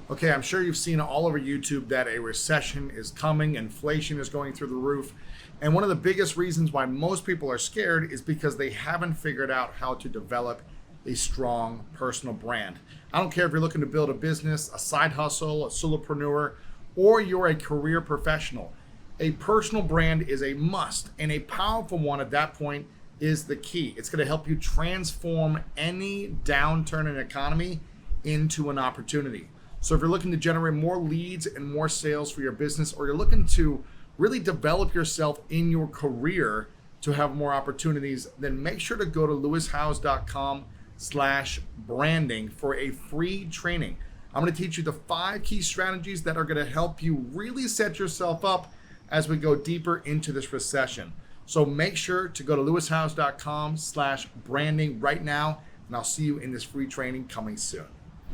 Okay, I'm sure you've seen all over YouTube that a recession is coming, inflation is going through the roof. And one of the biggest reasons why most people are scared is because they haven't figured out how to develop a strong personal brand. I don't care if you're looking to build a business, a side hustle, a solopreneur, or you're a career professional. A personal brand is a must, and a powerful one at that point is the key. It's going to help you transform any downturn in the economy into an opportunity. So if you're looking to generate more leads and more sales for your business, or you're looking to really develop yourself in your career to have more opportunities, then make sure to go to lewishowes.com/branding for a free training. I'm going to teach you the 5 key strategies that are going to help you really set yourself up as we go deeper into this recession. So make sure to go to lewishowes.com/branding right now, and I'll see you in this free training coming soon.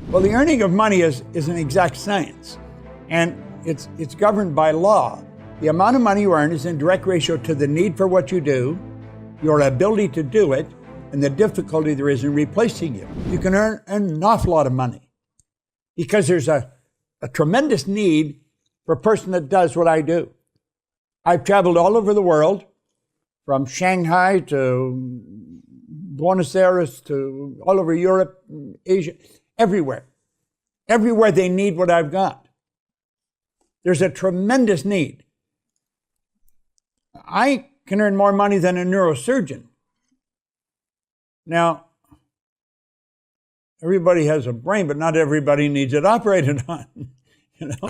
Well, the earning of money is an exact science, and it's governed by law. The amount of money you earn is in direct ratio to the need for what you do, your ability to do it, and the difficulty there is in replacing you. You can earn an awful lot of money because there's a tremendous need for a person that does what I do. I've traveled all over the world, from Shanghai to Buenos Aires to all over Europe, Asia, everywhere. Everywhere they need what I've got. There's a tremendous need. I can earn more money than a neurosurgeon. Now, everybody has a brain, but not everybody needs it operated on. You know,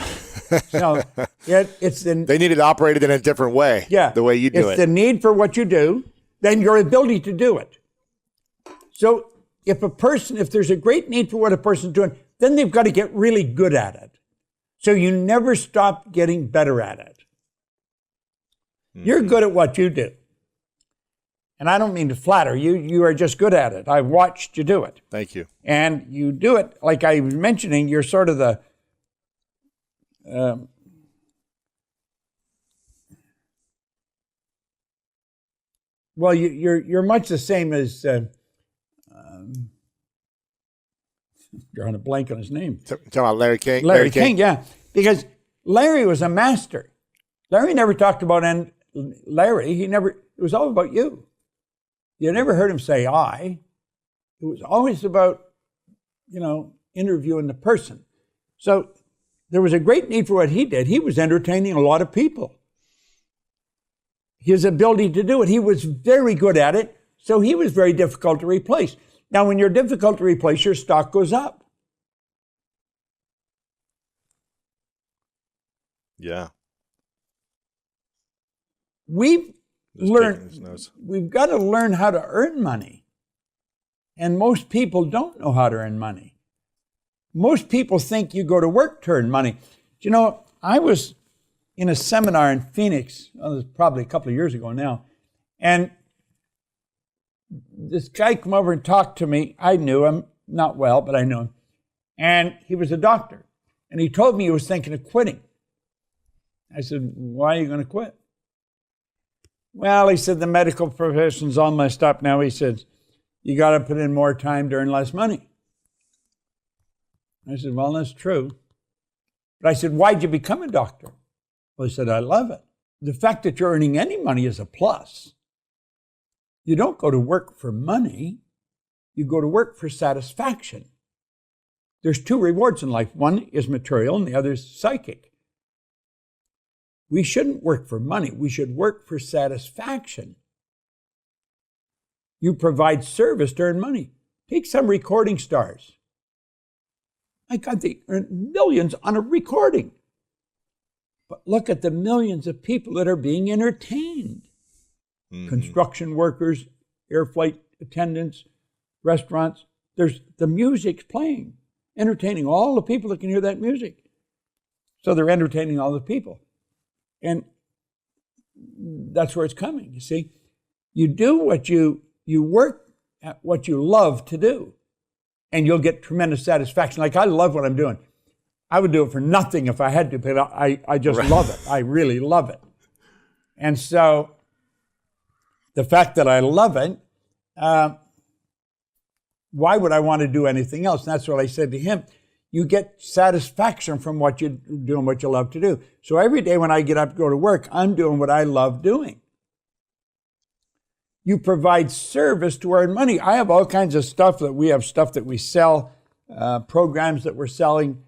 so they need it operated in a different way. Yeah, the way you do it. It's the need for what you do, then your ability to do it. So if there's a great need for what a person's doing, then they've got to get really good at it. So you never stop getting better at it. Mm-hmm. You're good at what you do. And I don't mean to flatter you. You are just good at it. I've watched you do it. Thank you. And you do it, like I was mentioning, you're sort of the well, you're much the same as drawing a blank on his name. Talking about Larry King? Larry King, yeah. Because Larry was a master. Larry never talked about Larry. It was all about you. You never heard him say I. It was always about, interviewing the person. So there was a great need for what he did. He was entertaining a lot of people. His ability to do it, he was very good at it, so he was very difficult to replace. Now, when you're difficult to replace, your stock goes up. Yeah. We've got to learn how to earn money. And most people don't know how to earn money. Most people think you go to work to earn money. Do you know, I was in a seminar in Phoenix, it was probably a couple of years ago now, and this guy came over and talked to me. I knew him, not well, but I knew him. And he was a doctor. And he told me he was thinking of quitting. I said, why are you going to quit? Well, he said, the medical profession's all messed up now. He said, you got to put in more time to earn less money. I said, well, that's true. But I said, why'd you become a doctor? Well, he said, I love it. The fact that you're earning any money is a plus. You don't go to work for money. You go to work for satisfaction. There's 2 rewards in life. One is material and the other is psychic. We shouldn't work for money. We should work for satisfaction. You provide service to earn money. Take some recording stars. My God, they earn millions on a recording. But look at the millions of people that are being entertained. Mm-hmm. Construction workers, air flight attendants, restaurants. The music's playing, entertaining all the people that can hear that music. So they're entertaining all the people. And that's where it's coming, you see. You do what you work at what you love to do, and you'll get tremendous satisfaction. Like, I love what I'm doing. I would do it for nothing if I had to, but I just love it. I really love it. And so the fact that I love it, why would I want to do anything else? And that's what I said to him. You get satisfaction from what you're doing, what you love to do. So every day when I get up to go to work, I'm doing what I love doing. You provide service to earn money. I have all kinds of stuff that we sell, programs that we're selling.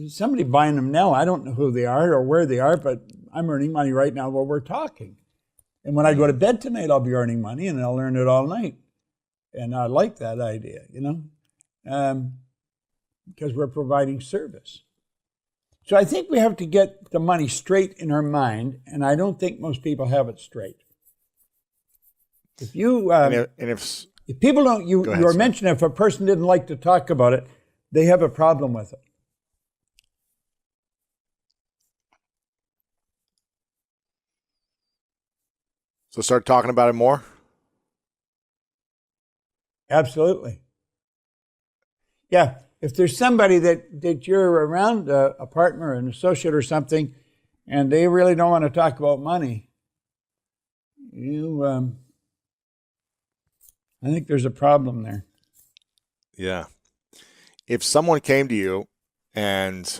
Somebody buying them now. I don't know who they are or where they are, but I'm earning money right now while we're talking. And when I go to bed tonight, I'll be earning money, and I'll earn it all night. And I like that idea, because we're providing service. So I think we have to get the money straight in our mind, and I don't think most people have it straight. If you, if people don't, you were mentioning if a person didn't like to talk about it, they have a problem with it. So start talking about it more? Absolutely. Yeah. If there's somebody that you're around, a partner, an associate or something, and they really don't want to talk about money, I think there's a problem there. Yeah. If someone came to you and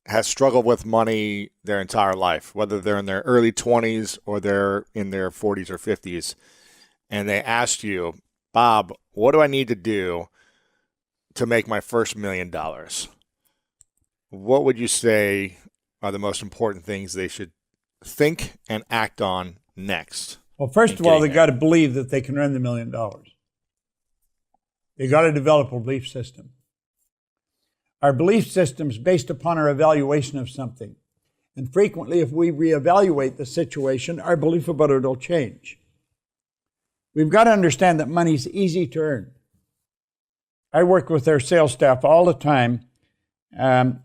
has struggled with money their entire life, whether they're in their early 20s or they're in their 40s or 50s, and they asked you, Bob, what do I need to do to make my first $1 million? What would you say are the most important things they should think and act on next? Well, first of all, they got to believe that they can earn the $1 million. They got to develop a belief system. Our belief system is based upon our evaluation of something. And frequently, if we reevaluate the situation, our belief about it will change. We've got to understand that money is easy to earn. I work with their sales staff all the time,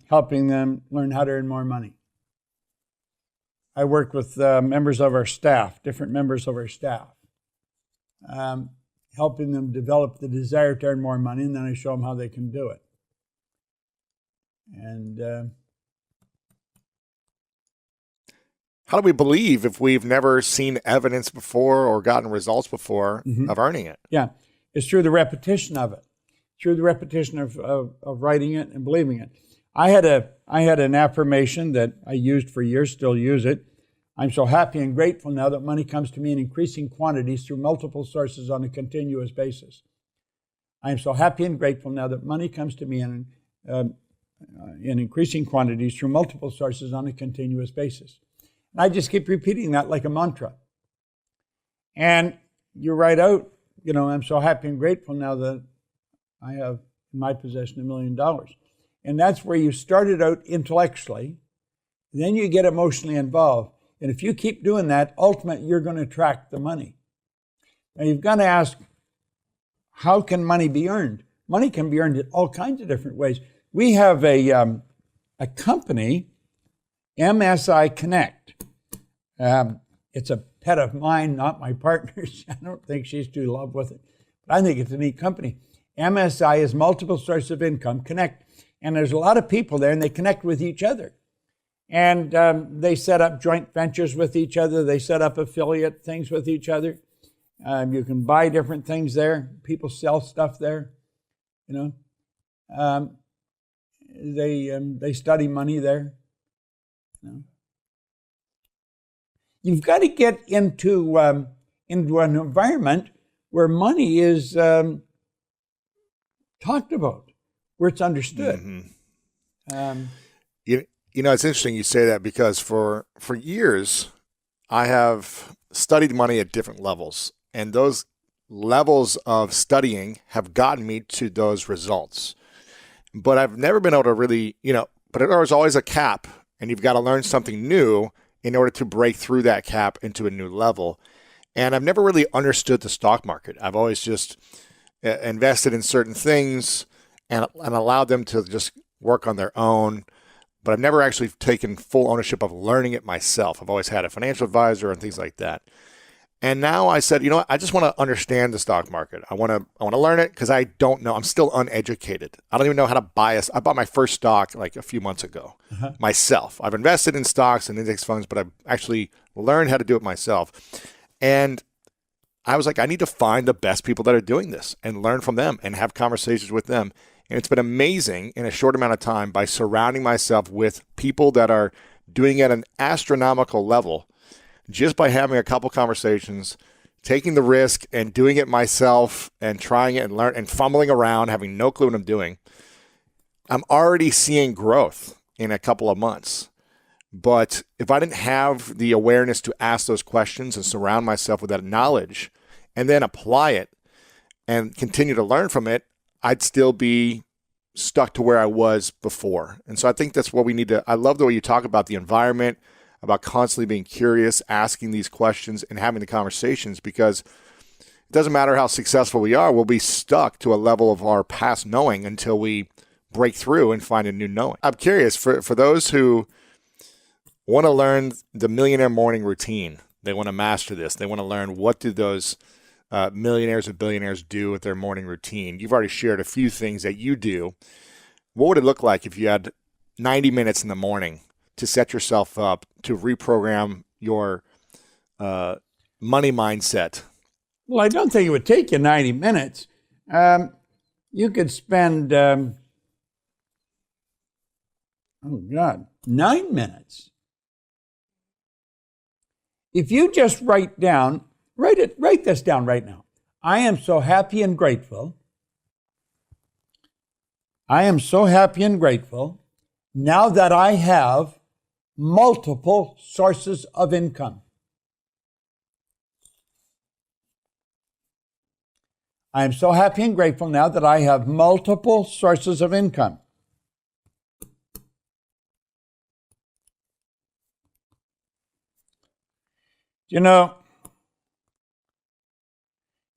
helping them learn how to earn more money. I work with members of our staff, different members of our staff, helping them develop the desire to earn more money, and then I show them how they can do it. And how do we believe if we've never seen evidence before or gotten results before of earning it? Yeah, it's through the repetition of it, through the repetition of writing it and believing it. I had an affirmation that I used for years, still use it. I'm so happy and grateful now that money comes to me in increasing quantities through multiple sources on a continuous basis. I am so happy and grateful now that money comes to me in increasing quantities through multiple sources on a continuous basis. And I just keep repeating that like a mantra. And you write out, I'm so happy and grateful now that I have in my possession $1 million. And that's where you started out intellectually, then you get emotionally involved. And if you keep doing that, ultimately you're going to attract the money. Now you've got to ask, how can money be earned? Money can be earned in all kinds of different ways. We have a company, MSI Connect. It's a pet of mine, not my partner's. I don't think she's too in love with it. But I think it's a neat company. MSI is multiple sources of income connect. And there's a lot of people there, and they connect with each other. And they set up joint ventures with each other. They set up affiliate things with each other. You can buy different things there. People sell stuff there. They study money there. You've got to get into an environment where money is talked about, where it's understood. Mm-hmm. It's interesting you say that, because for years I have studied money at different levels, and those levels of studying have gotten me to those results. But I've never been able to really, but there's always a cap, and you've got to learn something new in order to break through that cap into a new level. And I've never really understood the stock market. I've always just invested in certain things and allowed them to just work on their own. But I've never actually taken full ownership of learning it myself. I've always had a financial advisor and things like that. And now I said, I just want to understand the stock market. I want to learn it, because I don't know. I'm still uneducated. I don't even know how to buy I bought my first stock like a few months ago myself. I've invested in stocks and index funds, but I've actually learned how to do it myself. And I was like, I need to find the best people that are doing this and learn from them and have conversations with them. And it's been amazing in a short amount of time by surrounding myself with people that are doing it at an astronomical level, just by having a couple conversations, taking the risk and doing it myself and trying it and learn and fumbling around, having no clue what I'm doing. I'm already seeing growth in a couple of months. But if I didn't have the awareness to ask those questions and surround myself with that knowledge and then apply it and continue to learn from it, I'd still be stuck to where I was before. And so I think that's what we need to, I love the way you talk about the environment, about constantly being curious, asking these questions and having the conversations, because it doesn't matter how successful we are, we'll be stuck to a level of our past knowing until we break through and find a new knowing. I'm curious, for those who want to learn the millionaire morning routine, they want to master this, they want to learn what do those millionaires and billionaires do with their morning routine. You've already shared a few things that you do. What would it look like if you had 90 minutes in the morning to set yourself up to reprogram your money mindset? Well, I don't think it would take you 90 minutes. You could spend, 9 minutes. If you just write this down right now. I am so happy and grateful. I am so happy and grateful now that I have multiple sources of income. I am so happy and grateful now that I have multiple sources of income. You know,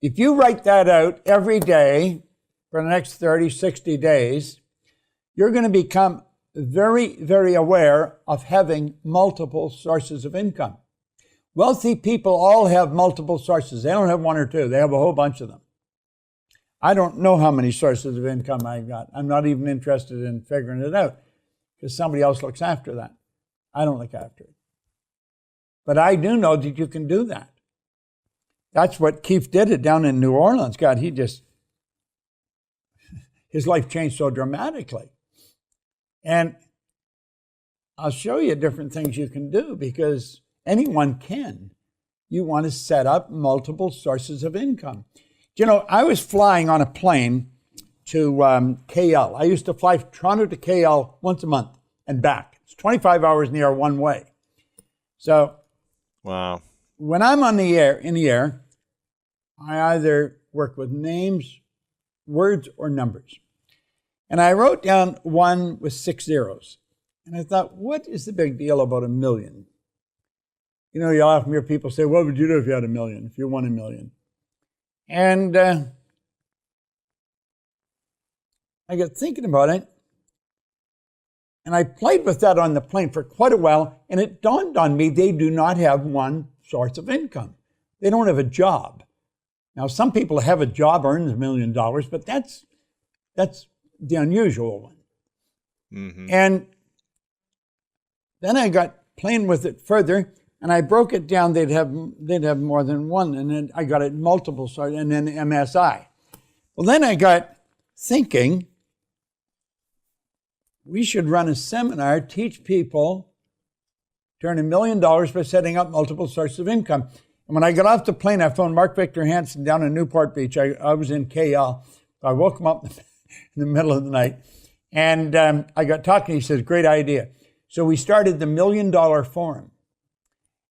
if you write that out every day for the next 30, 60 days, you're going to become very, very aware of having multiple sources of income. Wealthy people all have multiple sources. They don't have one or two. They have a whole bunch of them. I don't know how many sources of income I've got. I'm not even interested in figuring it out because somebody else looks after that. I don't look after it. But I do know that you can do that. That's what Keith did it down in New Orleans. God, his life changed so dramatically. And I'll show you different things you can do because anyone can. You want to set up multiple sources of income. You know, I was flying on a plane to KL. I used to fly from Toronto to KL once a month and back. It's 25 hours in the air one way. So, wow. When I'm in the air, I either work with names, words, or numbers. And I wrote down one with 6 zeros. And I thought, what is the big deal about $1 million? You know, you often hear people say, what would you do if you had $1 million, if you won $1 million? And I got thinking about it. And I played with that on the plane for quite a while. And it dawned on me, they do not have one source of income. They don't have a job. Now, some people have a job, earns $1 million, but that's the unusual one. Mm-hmm. And then I got playing with it further, and I broke it down. They'd have more than one, and then I got it multiple, and then MSI. Well, then I got thinking we should run a seminar, teach people to earn $1 million by setting up multiple sources of income. And when I got off the plane, I phoned Mark Victor Hansen down in Newport Beach. I was in KL. I woke him up in the middle of the night. And I got talking. He says, great idea. So we started the $1 Million Forum.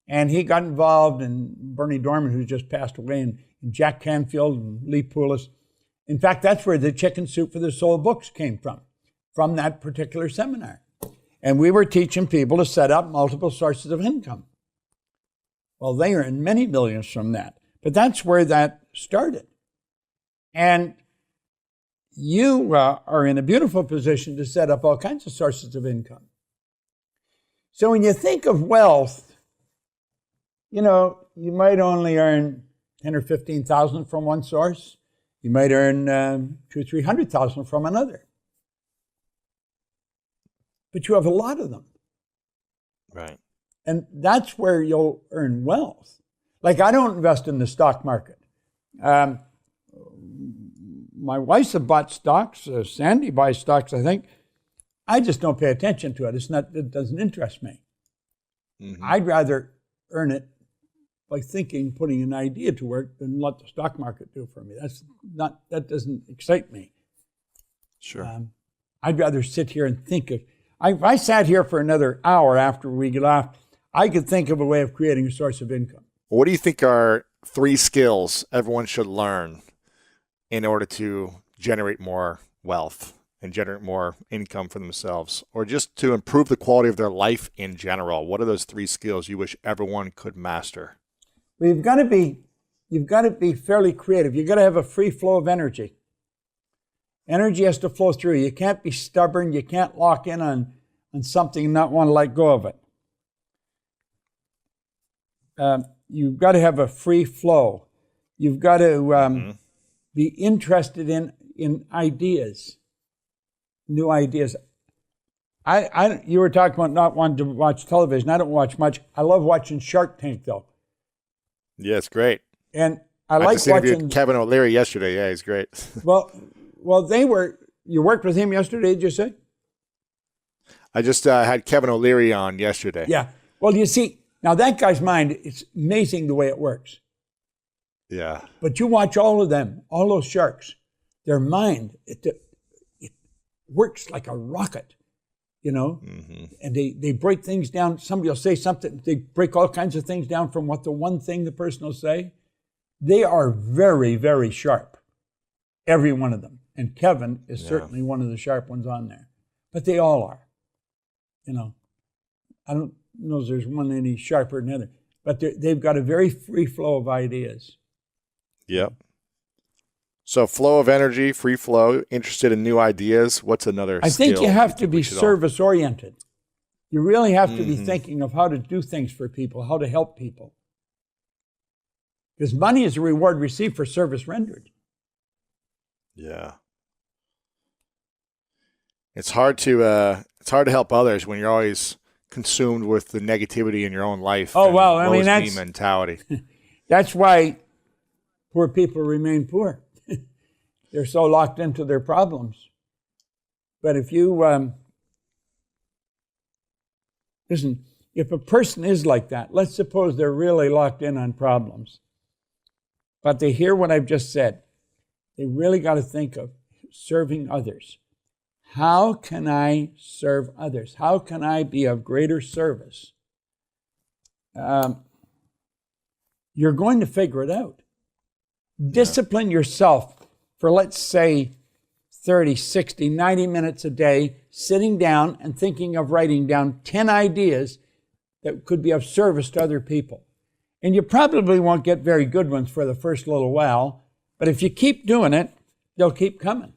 And he got involved in Bernie Dorman, who just passed away, and Jack Canfield and Lee Poulos. In fact, that's where the Chicken Soup for the Soul books came from that particular seminar. And we were teaching people to set up multiple sources of income. Well, they earned many millions from that. But that's where that started. And you are in a beautiful position to set up all kinds of sources of income. So when you think of wealth, you know, you might only earn 10 or 15,000 from one source. You might earn 200,000 or 300,000 from another. But you have a lot of them. Right. And that's where you'll earn wealth. Like, I don't invest in the stock market. my wife have bought stocks. Sandy buys stocks, I think. I just don't pay attention to it. It doesn't interest me. Mm-hmm. I'd rather earn it by thinking, putting an idea to work, than let the stock market do for me. That doesn't excite me. Sure. I'd rather sit here and think of. If I sat here for another hour after we get off, I could think of a way of creating a source of income. What do you think are 3 skills everyone should learn in order to generate more wealth and generate more income for themselves, or just to improve the quality of their life in general? What are those 3 skills you wish everyone could master? Well, you've got to be fairly creative. You've got to have a free flow of energy. Energy has to flow through. You can't be stubborn. You can't lock in on something and not want to let go of it. You've got to have a free flow. You've got to be interested in ideas, new ideas. You were talking about not wanting to watch television. I don't watch much. I love watching Shark Tank, though. Yeah, it's great. And I like just interviewed watching Kevin O'Leary yesterday. Yeah, he's great. Well, you worked with him yesterday, did you say? I just had Kevin O'Leary on yesterday. Yeah. Well, you see, now that guy's mind, it's amazing the way it works. Yeah. But you watch all of them, all those sharks, their mind, it works like a rocket, Mm-hmm. and they break things down. Somebody will say something, they break all kinds of things down from what the one thing the person will say. They are very, very sharp, every one of them. And Kevin is certainly one of the sharp ones on there. But they all are. I don't know if there's one any sharper than the other. But they've got a very free flow of ideas. Yep. So flow of energy, free flow, interested in new ideas. What's another skill? I think you have to be service-oriented. You really have to be thinking of how to do things for people, how to help people. Because money is a reward received for service rendered. Yeah. It's hard to help others when you're always consumed with the negativity in your own life. Oh, well, I mean, that's mentality. That's why poor people remain poor. They're so locked into their problems. But if you listen, if a person is like that, let's suppose they're really locked in on problems, but they hear what I've just said, they really got to think of serving others. How can I serve others? How can I be of greater service? You're going to figure it out. Discipline yourself for, let's say, 30, 60, 90 minutes a day, sitting down and thinking of writing down 10 ideas that could be of service to other people. And you probably won't get very good ones for the first little while, but if you keep doing it, they'll keep coming.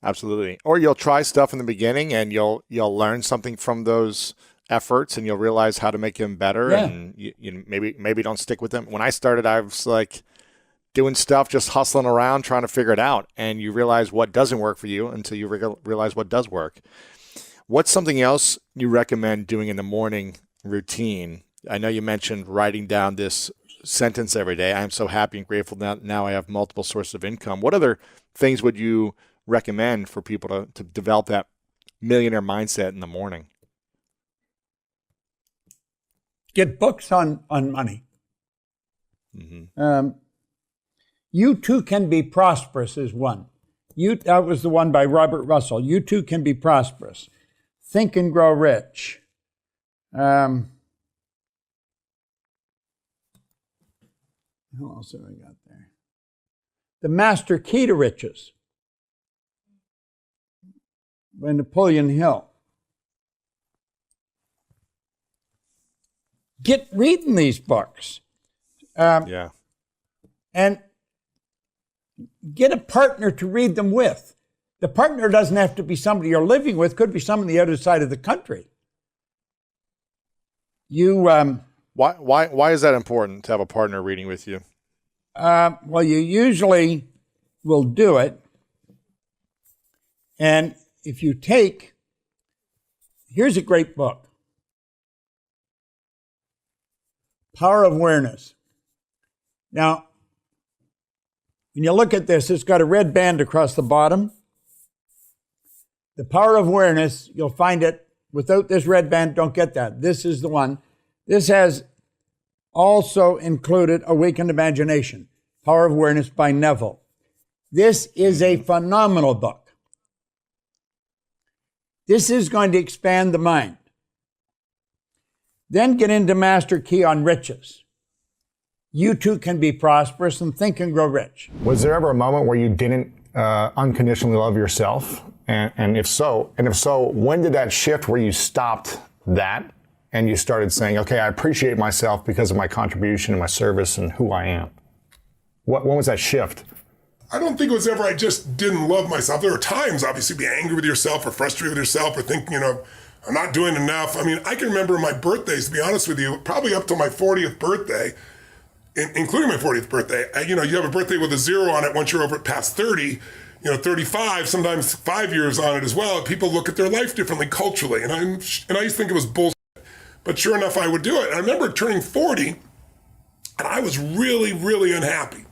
Absolutely. Or you'll try stuff in the beginning and you'll learn something from those efforts and you'll realize how to make them better. Yeah. And you maybe don't stick with them. When I started, I was like doing stuff, just hustling around, trying to figure it out. And you realize what doesn't work for you until you realize what does work. What's something else you recommend doing in the morning routine? I know you mentioned writing down this sentence every day. I am so happy and grateful that now I have multiple sources of income. What other things would you recommend for people to develop that millionaire mindset in the morning? Get books on money. Mm-hmm. You Too Can Be Prosperous is one. That was the one by Robert Russell. You Too Can Be Prosperous. Think and Grow Rich. What else have I got there? The Master Key to Riches by Napoleon Hill. Get reading these books. Yeah. And get a partner to read them with. The partner doesn't have to be somebody you're living with, could be someone on the other side of the country. Why is that important to have a partner reading with you? Well, you usually will do it. And if you here's a great book, Power of Awareness. Now, When you look at this, it's got a red band across the bottom. The power of awareness, you'll find it without this red band, don't get that. This is the one. This has also included Awakened Imagination, Power of Awareness by Neville. This is a phenomenal book. This is going to expand the mind. Then get into Master Key on Riches. You too can be prosperous and think and grow rich. Was there ever a moment where you didn't unconditionally love yourself? And if so, when did that shift where you stopped that and you started saying, okay, I appreciate myself because of my contribution and my service and who I am? When was that shift? I don't think it was ever I just didn't love myself. There were times, obviously, be angry with yourself or frustrated with yourself or thinking, I'm not doing enough. I mean, I can remember my birthdays, to be honest with you, probably up to my 40th birthday, including my 40th birthday. You have a birthday with a 0 on it once you're over past 30, 35, sometimes 5 years on it as well. People look at their life differently culturally. And I used to think it was bullshit. But sure enough, I would do it. And I remember turning 40, and I was really, really unhappy.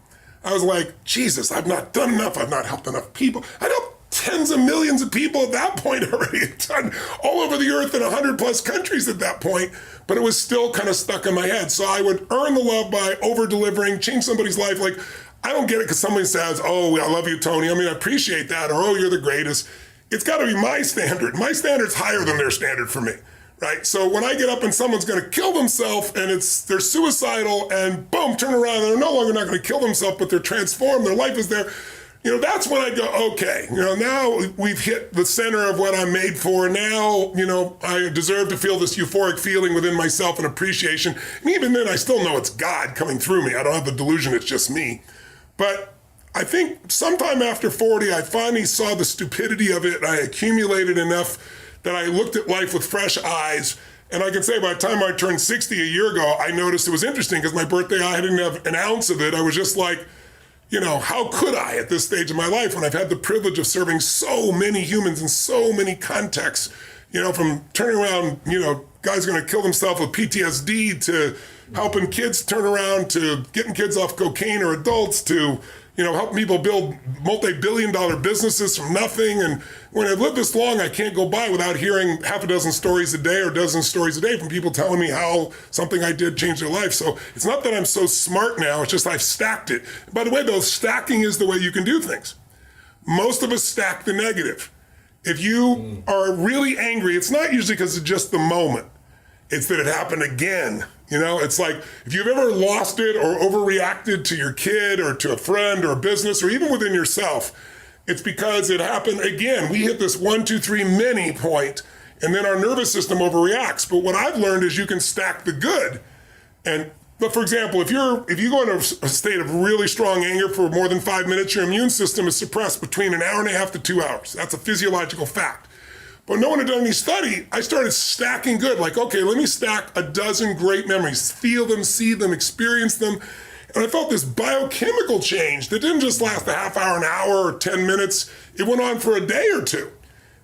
I was like, Jesus, I've not done enough. I've not helped enough people. I helped tens of millions of people at that point already, done all over the earth in 100 plus countries at that point, but it was still kind of stuck in my head. So I would earn the love by over-delivering, change somebody's life. Like, I don't get it because somebody says, oh, I love you, Tony. I mean, I appreciate that. Or, oh, you're the greatest. It's got to be my standard. My standard's higher than their standard for me. Right? So when I get up and someone's going to kill themselves and they're suicidal and boom, turn around and they're no longer not going to kill themselves, but they're transformed, their life is there. That's when I go, okay, now we've hit the center of what I'm made for. Now, I deserve to feel this euphoric feeling within myself and appreciation. And even then, I still know it's God coming through me. I don't have the delusion it's just me. But I think sometime after 40, I finally saw the stupidity of it. I accumulated enough that I looked at life with fresh eyes. And I can say by the time I turned 60 a year ago, I noticed it was interesting because my birthday, I didn't have an ounce of it. I was just like, how could I at this stage of my life when I've had the privilege of serving so many humans in so many contexts, from turning around, guys going to kill themselves with PTSD to helping kids turn around to getting kids off cocaine or adults to, helping people build multi-billion-dollar businesses from nothing. And when I've lived this long, I can't go by without hearing half a dozen stories a day or a dozen stories a day from people telling me how something I did changed their life. So it's not that I'm so smart now, it's just I've stacked it. By the way, though, stacking is the way you can do things. Most of us stack the negative. If you are really angry, it's not usually because of just the moment. It's that it happened again. It's like if you've ever lost it or overreacted to your kid or to a friend or a business or even within yourself, it's because it happened again. We hit this 1, 2, 3 mini point, and then our nervous system overreacts. But what I've learned is you can stack the good. But for example, if you go into a state of really strong anger for more than 5 minutes, your immune system is suppressed between an hour and a half to 2 hours. That's a physiological fact. But no one had done any study. I started stacking good. Like, okay, let me stack a dozen great memories, feel them, see them, experience them. And I felt this biochemical change that didn't just last a half hour, an hour, or 10 minutes. It went on for a day or two.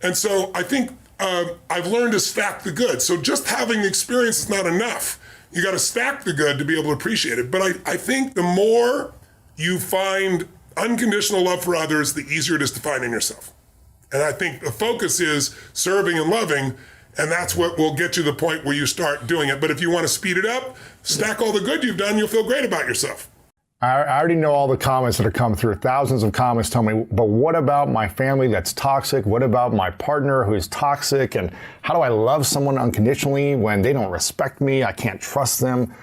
And so I think I've learned to stack the good. So just having the experience is not enough. You got to stack the good to be able to appreciate it. But I think the more you find unconditional love for others, the easier it is to find in yourself. And I think the focus is serving and loving, and that's what will get you to the point where you start doing it. But if you want to speed it up, stack all the good you've done, you'll feel great about yourself. I already know all the comments that have come through. Thousands of comments tell me, but what about my family that's toxic? What about my partner who is toxic? And how do I love someone unconditionally when they don't respect me? I can't trust them.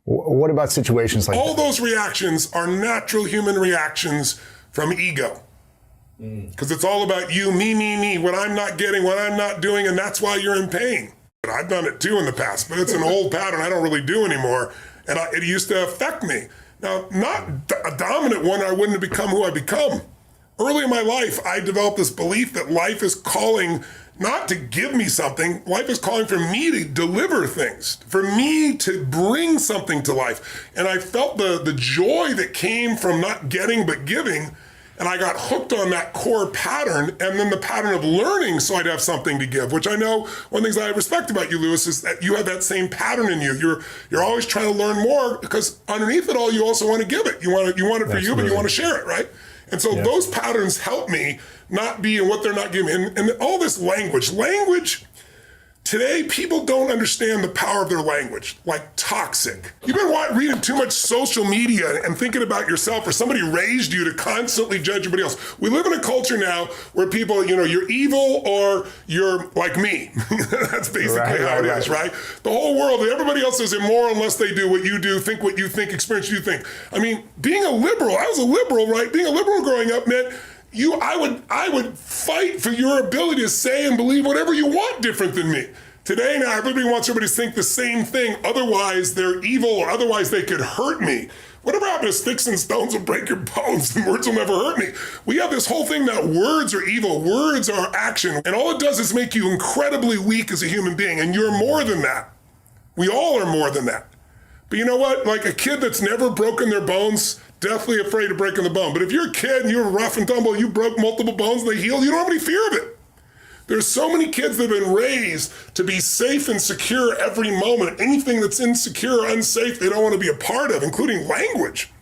What about situations like that? All those reactions are natural human reactions from ego. Because it's all about you, me, what I'm not getting, what I'm not doing, and that's why you're in pain. I've done it too in the past, but it's an old pattern I don't really do anymore, and it used to affect me. Now, not a dominant one, I wouldn't have become who I become. Early in my life, I developed this belief that life is calling not to give me something, life is calling for me to deliver things, for me to bring something to life. And I felt the joy that came from not getting but giving. And I got hooked on that core pattern and then the pattern of learning so I'd have something to give, which I know one of the things I respect about you, Lewis, is that you have that same pattern in you. You're always trying to learn more because underneath it all, you also want to give it. You want it for you, but you want to share it, right? And so those patterns help me not be in what they're not giving me. And all this language, today, people don't understand the power of their language, like toxic. You've been reading too much social media and thinking about yourself, or somebody raised you to constantly judge everybody else. We live in a culture now where people, you're evil or you're like me. That's basically how it is, right? The whole world, everybody else is immoral unless they do what you do, think what you think, experience what you think. I mean, being a liberal, I was a liberal, right? Being a liberal growing up meant I would fight for your ability to say and believe whatever you want different than me. Today now, everybody wants everybody to think the same thing. Otherwise, they're evil, or otherwise they could hurt me. Whatever happened to sticks and stones will break your bones and words will never hurt me? We have this whole thing that words are evil, words are action, and all it does is make you incredibly weak as a human being, and you're more than that. We all are more than that. But you know what? Like a kid that's never broken their bones, deathly afraid of breaking the bone. But if you're a kid and you're rough and tumble, you broke multiple bones and they healed, you don't have any fear of it. There's so many kids that have been raised to be safe and secure every moment. Anything that's insecure or unsafe, they don't want to be a part of, including language.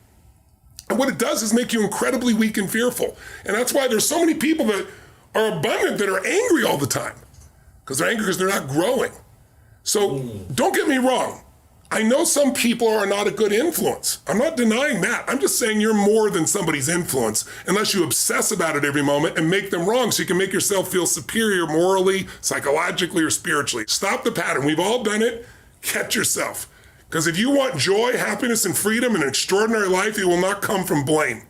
And what it does is make you incredibly weak and fearful. And that's why there's so many people that are abundant that are angry all the time. Because they're angry because they're not growing. So don't get me wrong. I know some people are not a good influence. I'm not denying that. I'm just saying you're more than somebody's influence unless you obsess about it every moment and make them wrong so you can make yourself feel superior morally, psychologically, or spiritually. Stop the pattern. We've all done it. Catch yourself. Because if you want joy, happiness, and freedom and an extraordinary life, it will not come from blame.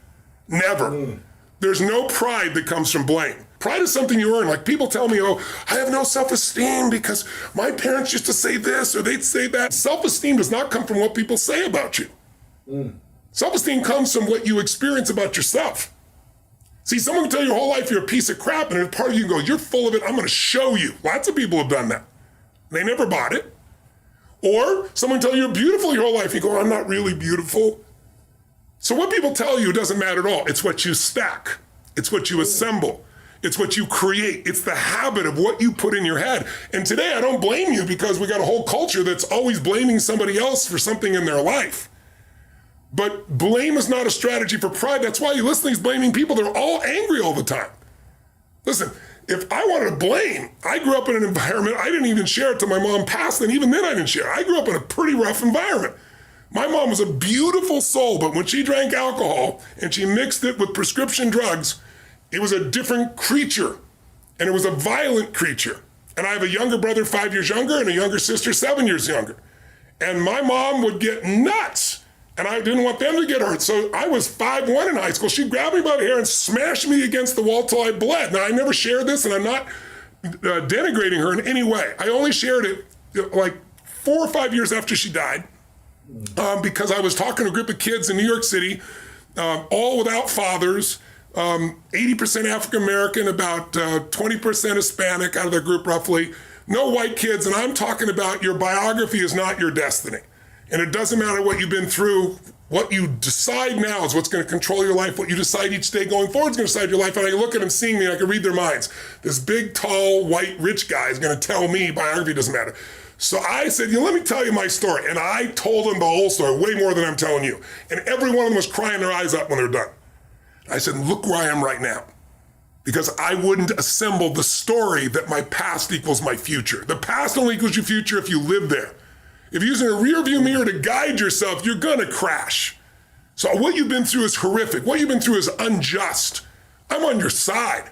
Never. There's no pride that comes from blame. Pride is something you earn. Like people tell me, oh, I have no self-esteem because my parents used to say this or they'd say that. Self-esteem does not come from what people say about you. Self-esteem comes from what you experience about yourself. See, someone can tell you your whole life you're a piece of crap, and part of you can go, you're full of it, I'm going to show you. Lots of people have done that. They never bought it. Or someone tell you you're beautiful your whole life, you go, I'm not really beautiful. So what people tell you doesn't matter at all. It's what you stack. It's what you assemble. It's what you create. It's the habit of what you put in your head. And today I don't blame you because we got a whole culture that's always blaming somebody else for something in their life. But blame is not a strategy for pride. That's why you listen to these blaming people. They're all angry all the time. Listen, if I wanted to blame, I grew up in an environment, I didn't even share it till my mom passed, and even then I didn't share. I grew up in a pretty rough environment. My mom was a beautiful soul, but when she drank alcohol and she mixed it with prescription drugs, it was a different creature, and it was a violent creature. And I have a younger brother 5 years younger and a younger sister 7 years younger. And my mom would get nuts, and I didn't want them to get hurt. So I was 5'1" in high school. She'd grab me by the hair and smash me against the wall till I bled. Now, I never shared this, and I'm not denigrating her in any way. I only shared it like 4 or 5 years after she died because I was talking to a group of kids in New York City, all without fathers, 80% African American, about 20% Hispanic out of their group roughly, no white kids, and I'm talking about your biography is not your destiny. And it doesn't matter what you've been through, what you decide now is what's going to control your life. What you decide each day going forward is going to decide your life. And I can look at them seeing me, and I can read their minds. This big, tall, white, rich guy is going to tell me biography doesn't matter. So I said, let me tell you my story. And I told them the whole story, way more than I'm telling you. And every one of them was crying their eyes out when they're done. I said, look where I am right now. Because I wouldn't assemble the story that my past equals my future. The past only equals your future if you live there. If you're using a rear view mirror to guide yourself, you're gonna crash. So what you've been through is horrific. What you've been through is unjust. I'm on your side.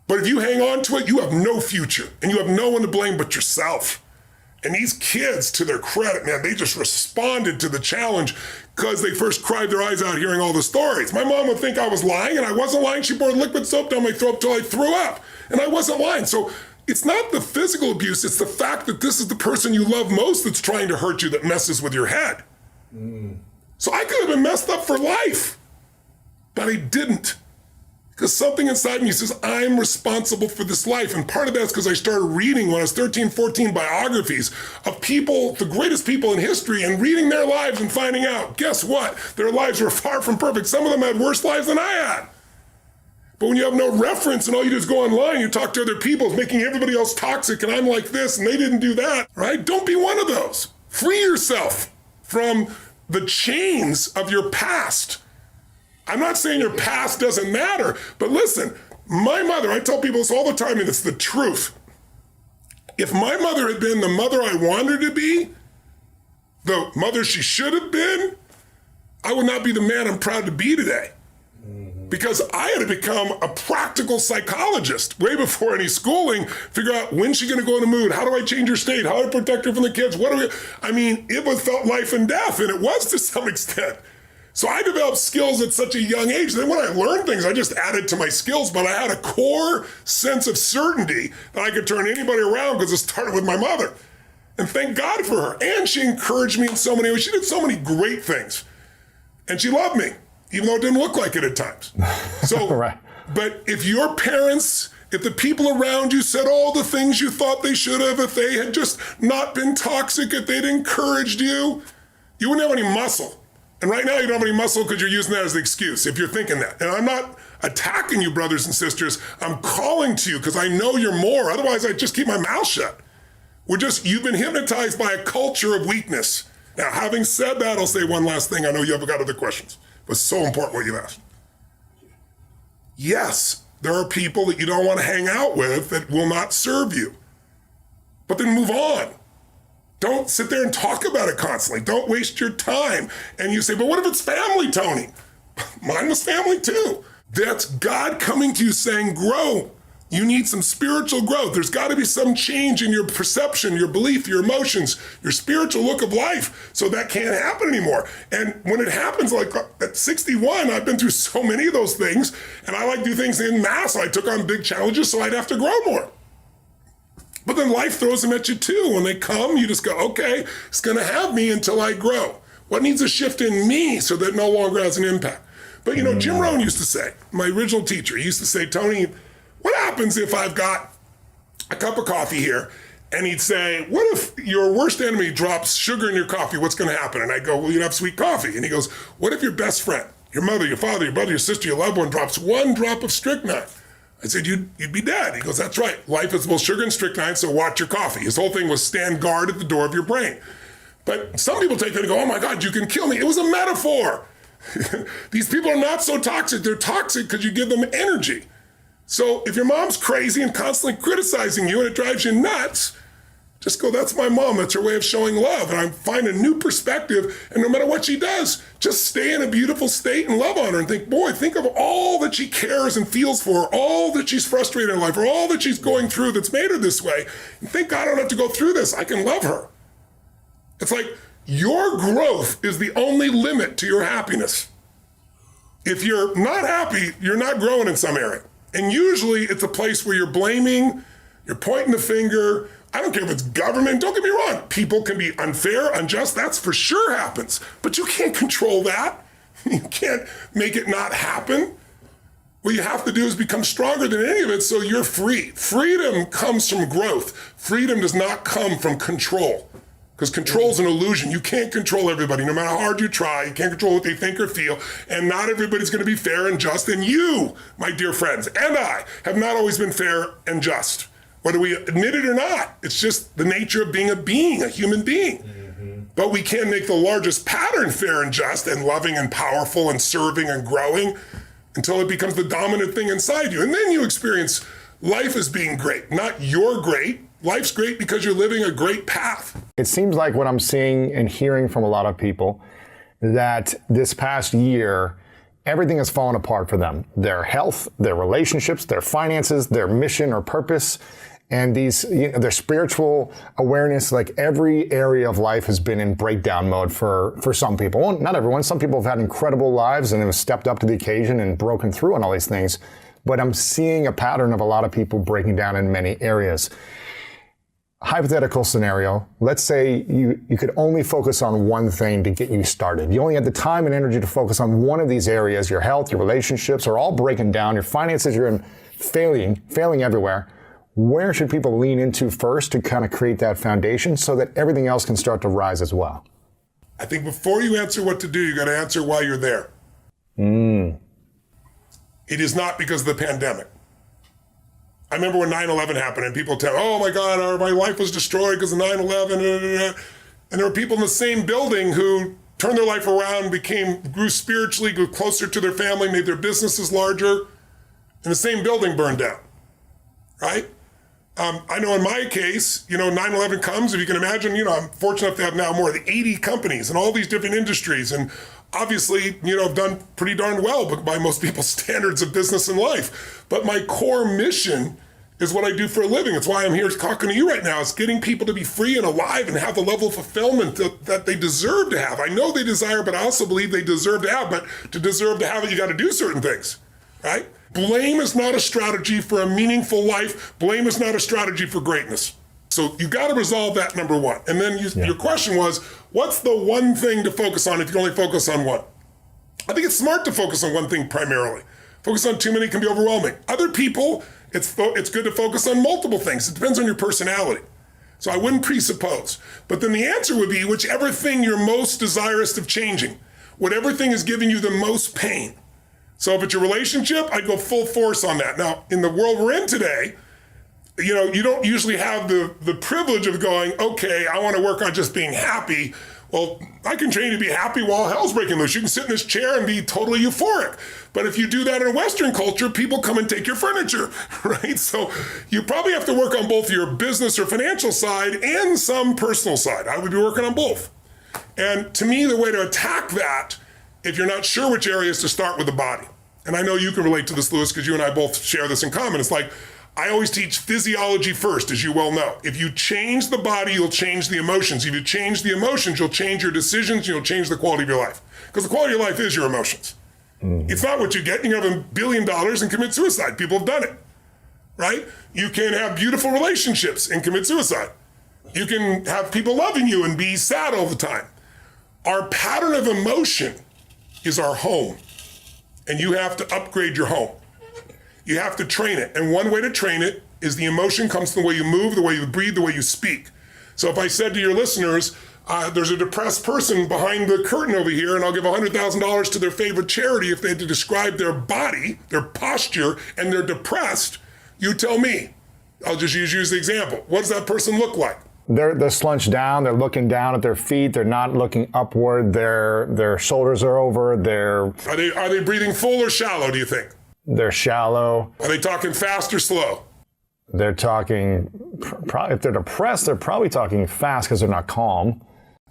But if you hang on to it, you have no future. And you have no one to blame but yourself. And these kids, to their credit, man, they just responded to the challenge because they first cried their eyes out hearing all the stories. My mom would think I was lying, and I wasn't lying. She poured liquid soap down my throat till I threw up, and I wasn't lying. So it's not the physical abuse, it's the fact that this is the person you love most that's trying to hurt you that messes with your head. So I could have been messed up for life, but I didn't. Because something inside me says, I'm responsible for this life. And part of that's because I started reading when I was 13, 14 biographies of people, the greatest people in history, and reading their lives and finding out, guess what? Their lives were far from perfect. Some of them had worse lives than I had. But when you have no reference and all you do is go online, you talk to other people, it's making everybody else toxic, and I'm like this, and they didn't do that, right? Don't be one of those. Free yourself from the chains of your past. I'm not saying your past doesn't matter, but listen, my mother, I tell people this all the time, and it's the truth. If my mother had been the mother I wanted her to be, the mother she should have been, I would not be the man I'm proud to be today. Because I had to become a practical psychologist way before any schooling, figure out when's she gonna go in the mood, how do I change her state, how do I protect her from the kids, it felt life and death, and it was to some extent. So I developed skills at such a young age. Then when I learned things, I just added to my skills, but I had a core sense of certainty that I could turn anybody around because it started with my mother. And thank God for her. And she encouraged me in so many ways. She did so many great things. And she loved me, even though it didn't look like it at times. So, right. But if your parents, if the people around you said all the things you thought they should have, if they had just not been toxic, if they'd encouraged you, you wouldn't have any muscle. And right now you don't have any muscle because you're using that as the excuse, if you're thinking that. And I'm not attacking you, brothers and sisters. I'm calling to you because I know you're more. Otherwise, I'd just keep my mouth shut. You've been hypnotized by a culture of weakness. Now, having said that, I'll say one last thing. I know you haven't got other questions, but it's so important what you've asked. Yes, there are people that you don't want to hang out with that will not serve you. But then move on. Don't sit there and talk about it constantly. Don't waste your time. And you say, but what if it's family, Tony? Mine was family too. That's God coming to you saying, grow. You need some spiritual growth. There's got to be some change in your perception, your belief, your emotions, your spiritual look of life. So that can't happen anymore. And when it happens, like at 61, I've been through so many of those things. And I like to do things in mass. I took on big challenges so I'd have to grow more. But then life throws them at you too. When they come, you just go, okay, it's going to have me until I grow. What needs a shift in me so that it no longer has an impact? But Jim Rohn used to say, my original teacher, he used to say, Tony, what happens if I've got a cup of coffee here? And he'd say, what if your worst enemy drops sugar in your coffee? What's going to happen? And I go, well, you'd have sweet coffee. And he goes, what if your best friend, your mother, your father, your brother, your sister, your loved one drops one drop of strychnine? I said, you'd be dead. He goes, that's right. Life is both sugar and strychnine, so watch your coffee. His whole thing was stand guard at the door of your brain. But some people take that and go, oh my God, you can kill me. It was a metaphor. These people are not so toxic. They're toxic because you give them energy. So if your mom's crazy and constantly criticizing you and it drives you nuts, just go, that's my mom. That's her way of showing love. And I find a new perspective. And no matter what she does, just stay in a beautiful state and love on her and think, boy, think of all that she cares and feels for, all that she's frustrated in life, or all that she's going through that's made her this way. And think, I don't have to go through this. I can love her. It's like your growth is the only limit to your happiness. If you're not happy, you're not growing in some area. And usually it's a place where you're blaming, you're pointing the finger. I don't care if it's government, don't get me wrong. People can be unfair, unjust, that's for sure happens. But you can't control that. You can't make it not happen. What you have to do is become stronger than any of it so you're free. Freedom comes from growth. Freedom does not come from control. Because control is an illusion. You can't control everybody. No matter how hard you try, you can't control what they think or feel. And not everybody's going to be fair and just. And you, my dear friends, and I have not always been fair and just. Whether we admit it or not, it's just the nature of being a human being. Mm-hmm. But we can make the largest pattern fair and just and loving and powerful and serving and growing until it becomes the dominant thing inside you. And then you experience life as being great, not you're great. Life's great because you're living a great path. It seems like what I'm seeing and hearing from a lot of people that this past year, everything has fallen apart for them. Their health, their relationships, their finances, their mission or purpose, and their spiritual awareness, like every area of life has been in breakdown mode for some people. Well, not everyone. Some people have had incredible lives and have stepped up to the occasion and broken through on all these things. But I'm seeing a pattern of a lot of people breaking down in many areas. Hypothetical scenario, let's say you could only focus on one thing to get you started. You only had the time and energy to focus on one of these areas. Your health, your relationships are all breaking down. Your finances, you're in failing everywhere. Where should people lean into first to kind of create that foundation so that everything else can start to rise as well? I think before you answer what to do, you got to answer why you're there. It is not because of the pandemic. I remember when 9/11 happened and people tell, oh my God, my life was destroyed because of 9/11. And there were people in the same building who turned their life around, grew spiritually, grew closer to their family, made their businesses larger, and the same building burned down, right? I know in my case, 9/11 comes, if you can imagine, I'm fortunate enough to have now more than 80 companies in all these different industries. And obviously, I've done pretty darn well by most people's standards of business and life. But my core mission is what I do for a living. It's why I'm here talking to you right now. It's getting people to be free and alive and have the level of fulfillment that they deserve to have. I know they desire, but I also believe they deserve to have. But to deserve to have it, you got to do certain things, right? Blame is not a strategy for a meaningful life. Blame is not a strategy for greatness. So you got to resolve that, number one. And then your question was, what's the one thing to focus on if you can only focus on one? I think it's smart to focus on one thing primarily. Focus on too many can be overwhelming. Other people, it's good to focus on multiple things. It depends on your personality. So I wouldn't presuppose. But then the answer would be whichever thing you're most desirous of changing, whatever thing is giving you the most pain. So if it's your relationship, I'd go full force on that. Now, in the world we're in today, you don't usually have the privilege of going, okay, I want to work on just being happy. Well, I can train you to be happy while hell's breaking loose. You can sit in this chair and be totally euphoric. But if you do that in a Western culture, people come and take your furniture, right? So you probably have to work on both your business or financial side and some personal side. I would be working on both. And to me, the way to attack that, if you're not sure which area, is to start with the body. And I know you can relate to this, Lewis, because you and I both share this in common. It's like, I always teach physiology first, as you well know. If you change the body, you'll change the emotions. If you change the emotions, you'll change your decisions, you'll change the quality of your life. Because the quality of your life is your emotions. Mm-hmm. It's not what you get. You can have $1 billion and commit suicide. People have done it, right? You can have beautiful relationships and commit suicide. You can have people loving you and be sad all the time. Our pattern of emotion is our home. And you have to upgrade your home. You have to train it. And one way to train it is the emotion comes from the way you move, the way you breathe, the way you speak. So if I said to your listeners, there's a depressed person behind the curtain over here, and I'll give $100,000 to their favorite charity if they had to describe their body, their posture, and they're depressed, you tell me. I'll just use you as the example. What does that person look like? They're slunched down. They're looking down at their feet. They're not looking upward. Their shoulders are over. Are they breathing full or shallow, do you think? They're shallow. Are they talking fast or slow? They're talking, if they're depressed, they're probably talking fast because they're not calm.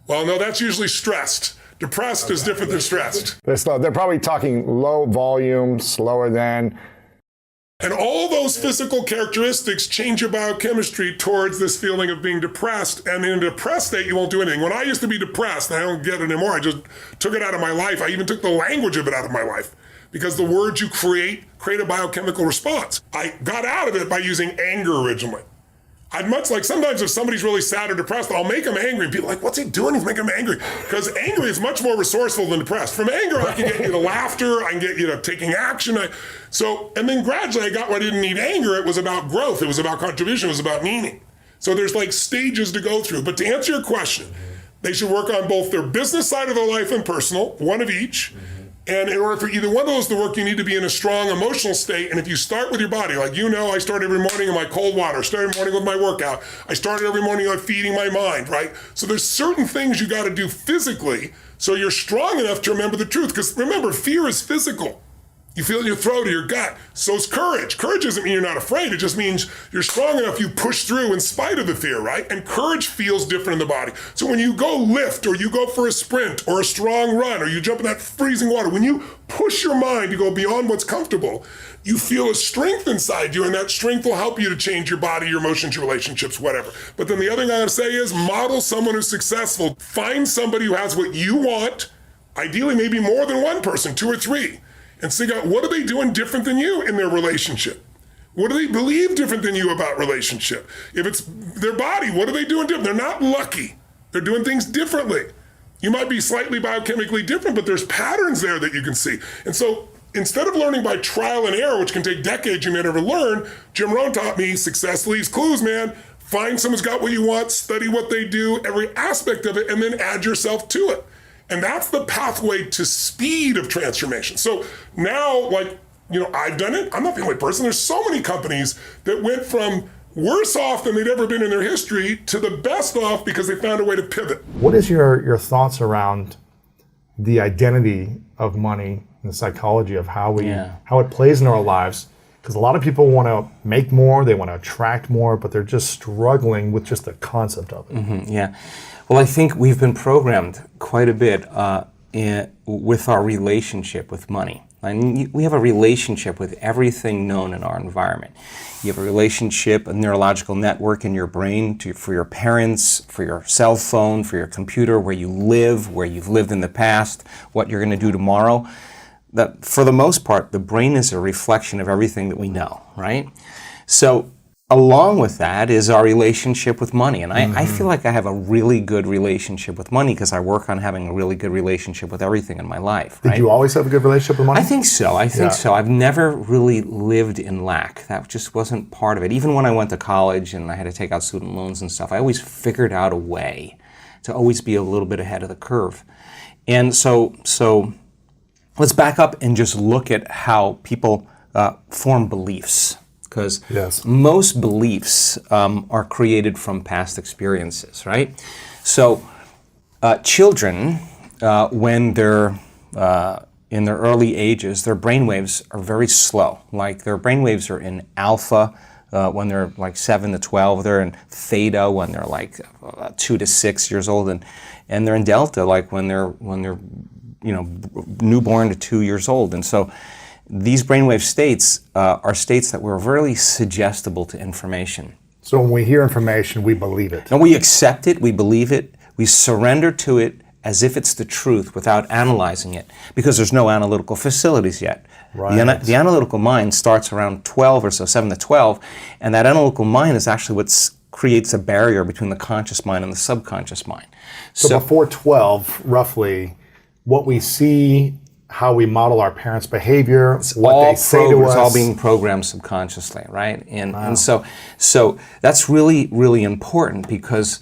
Well, no, that's usually stressed. Depressed is different than stressed. They're slow. They're probably talking low volume, slower than. And all those physical characteristics change your biochemistry towards this feeling of being depressed. And in a depressed state, you won't do anything. When I used to be depressed, and I don't get it anymore, I just took it out of my life. I even took the language of it out of my life. Because the words you create a biochemical response. I got out of it by using anger originally. I'd much like, sometimes if somebody's really sad or depressed, I'll make them angry. And people are like, what's he doing? He's making them angry. Because angry is much more resourceful than depressed. From anger, I can get you to laughter. I can get you to taking action. And then gradually I got where I didn't need anger. It was about growth. It was about contribution. It was about meaning. So there's like stages to go through. But to answer your question, they should work on both their business side of their life and personal, one of each. And in order for either one of those to work, you need to be in a strong emotional state. And if you start with your body, like I start every morning in my cold water, start every morning with my workout. I start every morning like feeding my mind, right? So there's certain things you got to do physically so you're strong enough to remember the truth. Because remember, fear is physical. You feel it in your throat or your gut. So is courage. Courage doesn't mean you're not afraid. It just means you're strong enough you push through in spite of the fear, right? And courage feels different in the body. So when you go lift or you go for a sprint or a strong run or you jump in that freezing water, when you push your mind to go beyond what's comfortable, you feel a strength inside you, and that strength will help you to change your body, your emotions, your relationships, whatever. But then the other thing I gotta say is model someone who's successful. Find somebody who has what you want, ideally maybe more than one person, 2 or 3. And figure out what are they doing different than you in their relationship? What do they believe different than you about relationship? If it's their body, what are they doing different? They're not lucky. They're doing things differently. You might be slightly biochemically different, but there's patterns there that you can see. And so instead of learning by trial and error, which can take decades you may never learn, Jim Rohn taught me success leaves clues, man. Find someone's got what you want, study what they do, every aspect of it, and then add yourself to it. And that's the pathway to speed of transformation. So now, like, I've done it. I'm not the only person. There's so many companies that went from worse off than they'd ever been in their history to the best off because they found a way to pivot. What is your thoughts around the identity of money and the psychology of how it plays in our lives? Because a lot of people want to make more, they want to attract more, but they're just struggling with just the concept of it. Mm-hmm, yeah. Well, I think we've been programmed quite a bit with our relationship with money. We have a relationship with everything known in our environment. You have a relationship, a neurological network in your brain for your parents, for your cell phone, for your computer, where you live, where you've lived in the past, what you're going to do tomorrow. That, for the most part, the brain is a reflection of everything that we know, right? So along with that is our relationship with money. And I feel like I have a really good relationship with money because I work on having a really good relationship with everything in my life. Did you always have a good relationship with money? I think so. I think so. I've never really lived in lack. That just wasn't part of it. Even when I went to college and I had to take out student loans and stuff, I always figured out a way to always be a little bit ahead of the curve. And so let's back up and just look at how people form beliefs. Because most beliefs are created from past experiences, right? So children, when they're in their early ages, their brainwaves are very slow. Like their brainwaves are in alpha when they're like 7 to 12. They're in theta when they're like 2 to 6 years old, and they're in delta like when they're newborn to 2 years old. And so these brainwave states are states that were really suggestible to information. So when we hear information, we believe it. And we accept it, we believe it, we surrender to it as if it's the truth without analyzing it, because there's no analytical facilities yet. Right. The analytical mind starts around 12 or so, 7 to 12, and that analytical mind is actually what creates a barrier between the conscious mind and the subconscious mind. So before 12, roughly, what we see, how we model our parents' behavior, what they say to us. It's all being programmed subconsciously, right? And so that's really, really important, because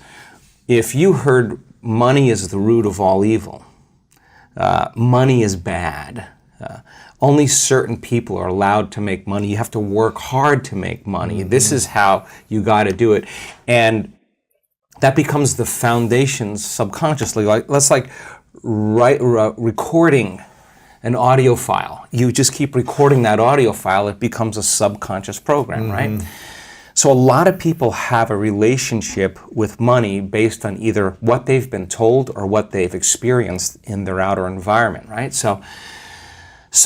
if you heard money is the root of all evil, money is bad, only certain people are allowed to make money, you have to work hard to make money, this is how you got to do it, and that becomes the foundation subconsciously. Recording an audio file. You just keep recording that audio file, it becomes a subconscious program, right? So a lot of people have a relationship with money based on either what they've been told or what they've experienced in their outer environment, right? So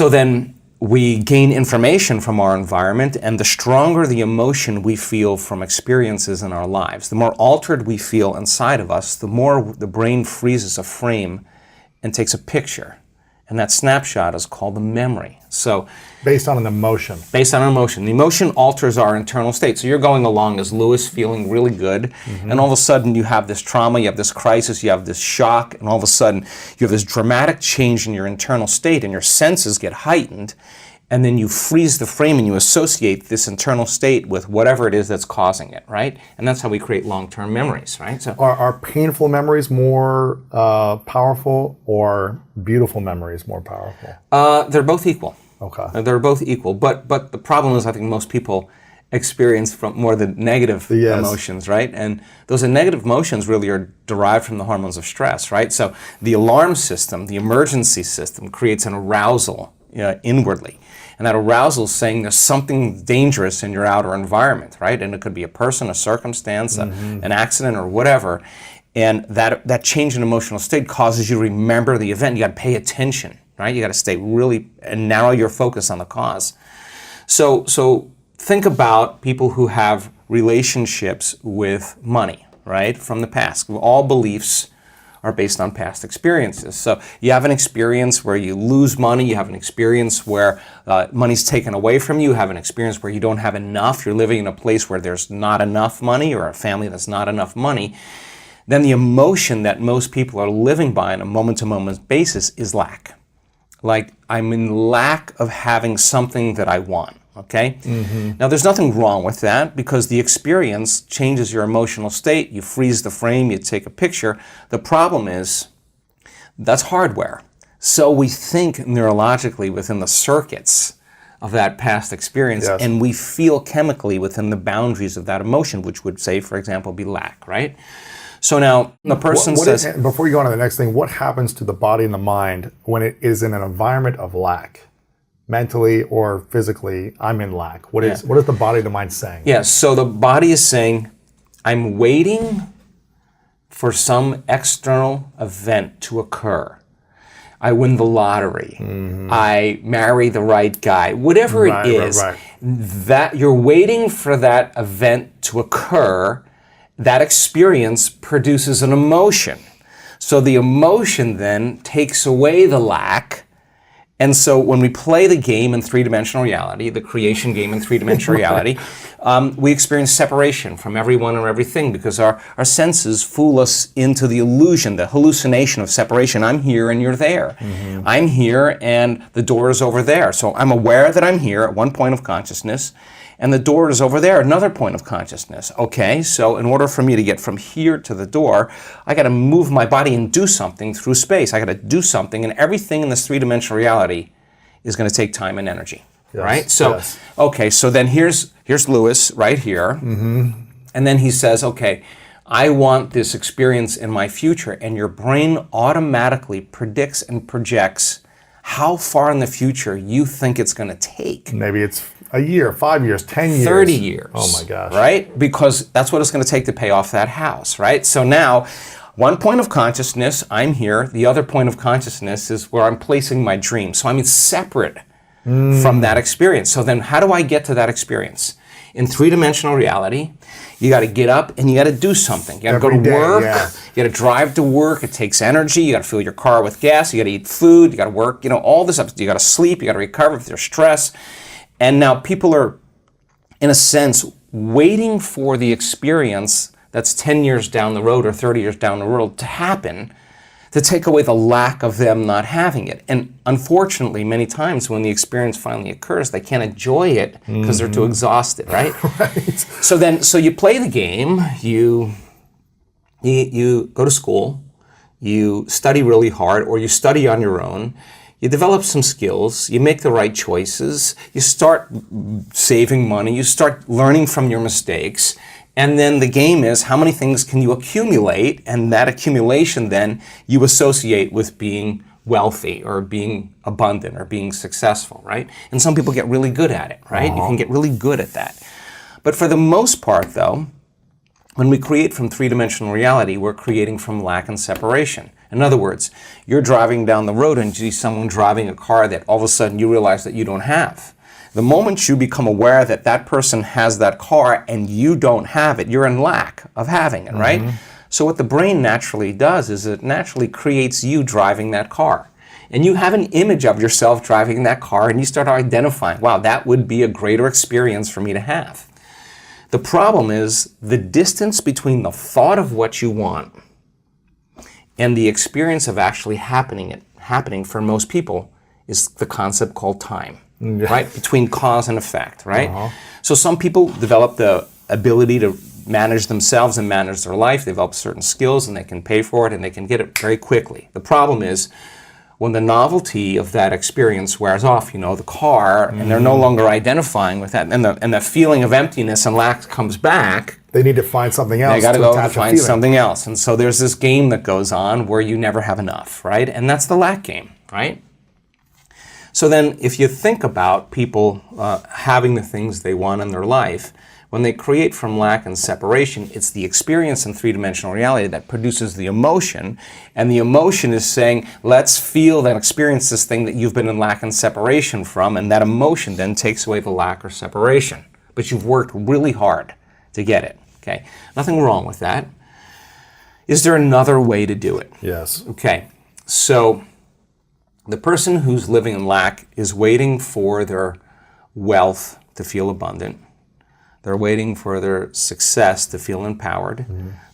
then we gain information from our environment, and the stronger the emotion we feel from experiences in our lives, the more altered we feel inside of us, the more the brain freezes a frame and takes a picture. And that snapshot is called the memory. So, based on an emotion. Based on an emotion. The emotion alters our internal state. So you're going along as Lewis, feeling really good, and all of a sudden you have this trauma, you have this crisis, you have this shock, and all of a sudden you have this dramatic change in your internal state, and your senses get heightened, and then you freeze the frame and you associate this internal state with whatever it is that's causing it, right? And that's how we create long-term memories, right? So are painful memories more powerful, or beautiful memories more powerful? They're both equal. Okay. They're both equal, but the problem is I think most people experience from more the negative emotions, right? And those negative emotions really are derived from the hormones of stress, right? So the alarm system, the emergency system, creates an arousal inwardly. And that arousal is saying there's something dangerous in your outer environment, right? And it could be a person, a circumstance, an accident, or whatever. And that change in emotional state causes you to remember the event. You got to pay attention, right? You got to stay really and narrow your focus on the cause. So think about people who have relationships with money, right, from the past. All beliefs are based on past experiences. So you have an experience where you lose money, you have an experience where money's taken away from you, you have an experience where you don't have enough, you're living in a place where there's not enough money, or a family that's not enough money. Then the emotion that most people are living by on a moment-to-moment basis is lack. Like, I'm in lack of having something that I want. Okay? Now, there's nothing wrong with that, because the experience changes your emotional state. You freeze the frame, you take a picture. The problem is, that's hardware. So we think neurologically within the circuits of that past experience, Yes. and we feel chemically within the boundaries of that emotion, which would say, for example, be lack, right? So now the person says... before you go on to the next thing, what happens to the body and the mind when it is in an environment of lack? Mentally or physically, I'm in lack. What is the body and the mind saying? Yeah, so the body is saying, I'm waiting for some external event to occur. I win the lottery. I marry the right guy. Whatever it is, that you're waiting for that event to occur. That experience produces an emotion. So the emotion then takes away the lack. And so when we play the game in three-dimensional reality, the creation game in three-dimensional reality, we experience separation from everyone and everything because our senses fool us into the illusion, the hallucination of separation. I'm here and you're there. I'm here and the door is over there. So I'm aware that I'm here at one point of consciousness, and the door is over there, another point of consciousness. Okay, so in order for me to get from here to the door, I got to move my body and do something through space. I got to do something, and everything in this three-dimensional reality is going to take time and energy, right? So, okay, so then here's Lewis right here, and then he says, okay, I want this experience in my future, and your brain automatically predicts and projects how far in the future you think it's going to take. Maybe it's a year, 5 years, 10 years. 30 years. Oh my gosh. Right? Because that's what it's going to take to pay off that house, right? So now, one point of consciousness, I'm here. The other point of consciousness is where I'm placing my dream. So I'm separate from that experience. So then how do I get to that experience? In three-dimensional reality, you got to get up and you got to do something. You got to go to work. You got to drive to work. It takes energy. You got to fill your car with gas. You got to eat food. You got to work. You know, all this stuff. You got to sleep. You got to recover if there's stress. And now people are, in a sense, waiting for the experience that's 10 years down the road or 30 years down the road to happen to take away the lack of them not having it. And unfortunately, many times when the experience finally occurs, they can't enjoy it because they're too exhausted, right? So you play the game, you go to school, you study really hard, or you study on your own, you develop some skills, you make the right choices, you start saving money, you start learning from your mistakes, and then the game is how many things can you accumulate, and that accumulation then you associate with being wealthy or being abundant or being successful, right? And some people get really good at it, right? You can get really good at that. But for the most part, though, when we create from three-dimensional reality, we're creating from lack and separation. In other words, you're driving down the road and you see someone driving a car that all of a sudden you realize that you don't have. The moment you become aware that that person has that car and you don't have it, you're in lack of having it, right? So what the brain naturally does is it naturally creates you driving that car. And you have an image of yourself driving that car and you start identifying, wow, that would be a greater experience for me to have. The problem is the distance between the thought of what you want and the experience of actually happening for most people is the concept called time, right? Between cause and effect, right? So some people develop the ability to manage themselves and manage their life. They develop certain skills and they can pay for it and they can get it very quickly. The problem is when the novelty of that experience wears off, you know, the car, and they're no longer identifying with that, and the feeling of emptiness and lack comes back. They need to find something else. They got to go and find something else. And so there's this game that goes on where you never have enough, right? And that's the lack game, right? So then if you think about people having the things they want in their life, when they create from lack and separation, it's the experience in three-dimensional reality that produces the emotion, and the emotion is saying, let's feel and experience this thing that you've been in lack and separation from, and that emotion then takes away the lack or separation. But you've worked really hard to get it, okay? Nothing wrong with that. Is there another way to do it? Yes. Okay, so the person who's living in lack is waiting for their wealth to feel abundant. They're waiting for their success to feel empowered.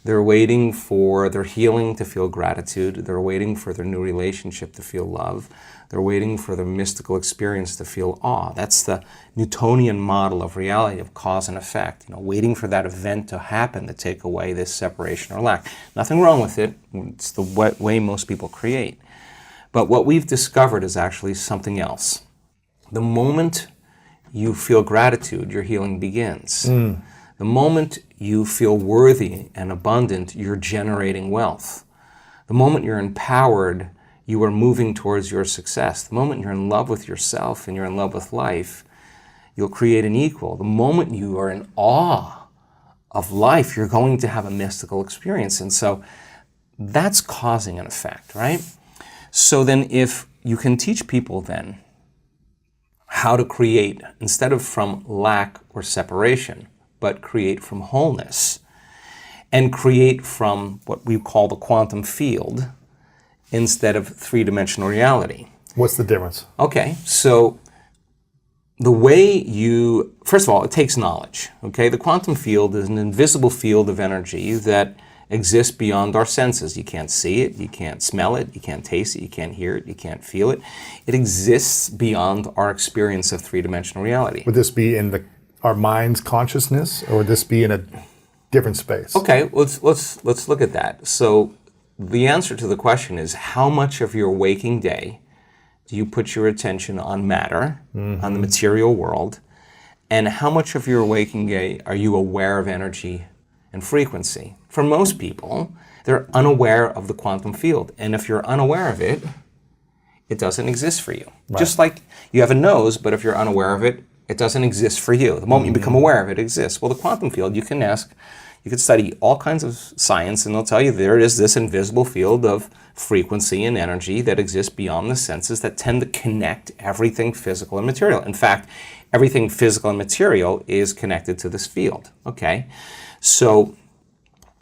They're waiting for their healing to feel gratitude. They're waiting for their new relationship to feel love. They're waiting for their mystical experience to feel awe. That's the Newtonian model of reality, of cause and effect. You know, waiting for that event to happen to take away this separation or lack. Nothing wrong with it. It's the way most people create. But what we've discovered is actually something else. The moment you feel gratitude, your healing begins. The moment you feel worthy and abundant, you're generating wealth. The moment you're empowered, you are moving towards your success. The moment you're in love with yourself and you're in love with life, you'll create an equal. The moment you are in awe of life, you're going to have a mystical experience. And so that's causing an effect, right? So then if you can teach people then how to create, instead of from lack or separation, but create from wholeness, and create from what we call the quantum field instead of three-dimensional reality. What's the difference? Okay, so the way first of all, it takes knowledge, okay? The quantum field is an invisible field of energy that exists beyond our senses. You can't see it, you can't smell it, you can't taste it, you can't hear it, you can't feel it. It exists beyond our experience of three-dimensional reality. Would this be in our mind's consciousness, or would this be in a different space? Okay, let's look at that. So the answer to the question is, how much of your waking day do you put your attention on matter, on the material world, and how much of your waking day are you aware of energy and frequency? For most people, they're unaware of the quantum field, and if you're unaware of it, it doesn't exist for you. Right. Just like you have a nose, but if you're unaware of it, it doesn't exist for you. The moment you become aware of it, it exists. Well, the quantum field, you could study all kinds of science, and they'll tell you there is this invisible field of frequency and energy that exists beyond the senses that tend to connect everything physical and material. In fact, everything physical and material is connected to this field, okay? So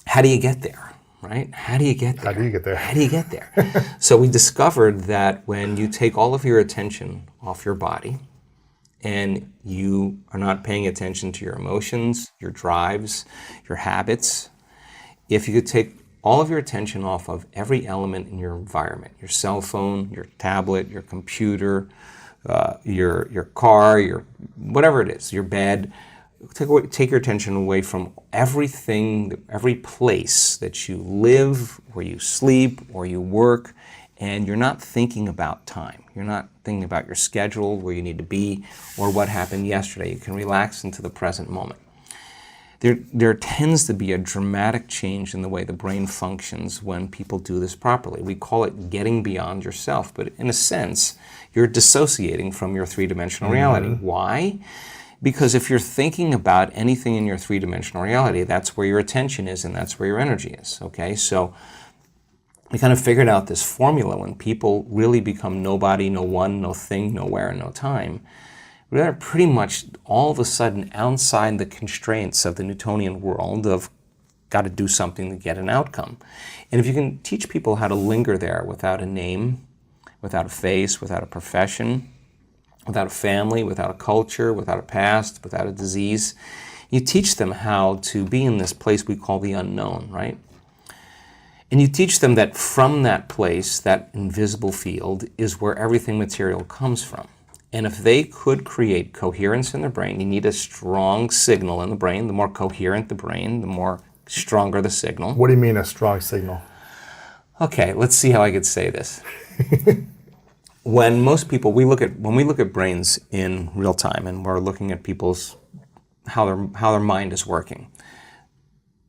how do you get there, right? How do you get there? How do you get there? How do you get there? So we discovered that when you take all of your attention off your body and you are not paying attention to your emotions, your drives, your habits, if you could take all of your attention off of every element in your environment, your cell phone, your tablet, your computer, your car, your whatever it is, your bed, take your attention away from everything, every place that you live, where you sleep, or you work, and you're not thinking about time. You're not thinking about your schedule, where you need to be, or what happened yesterday. You can relax into the present moment. There tends to be a dramatic change in the way the brain functions when people do this properly. We call it getting beyond yourself, but in a sense, you're dissociating from your three-dimensional reality. Why? Because if you're thinking about anything in your three-dimensional reality, that's where your attention is and that's where your energy is, okay? So we kind of figured out this formula when people really become nobody, no one, no thing, nowhere, no time. They're pretty much all of a sudden outside the constraints of the Newtonian world of got to do something to get an outcome. And if you can teach people how to linger there without a name, without a face, without a profession, without a family, without a culture, without a past, without a disease, you teach them how to be in this place we call the unknown, right? And you teach them that from that place, that invisible field, is where everything material comes from. And if they could create coherence in their brain, you need a strong signal in the brain. The more coherent the brain, the more stronger the signal. What do you mean a strong signal? Okay, let's see how I could say this. When most people, when we look at brains in real time, and we're looking at people's how their mind is working.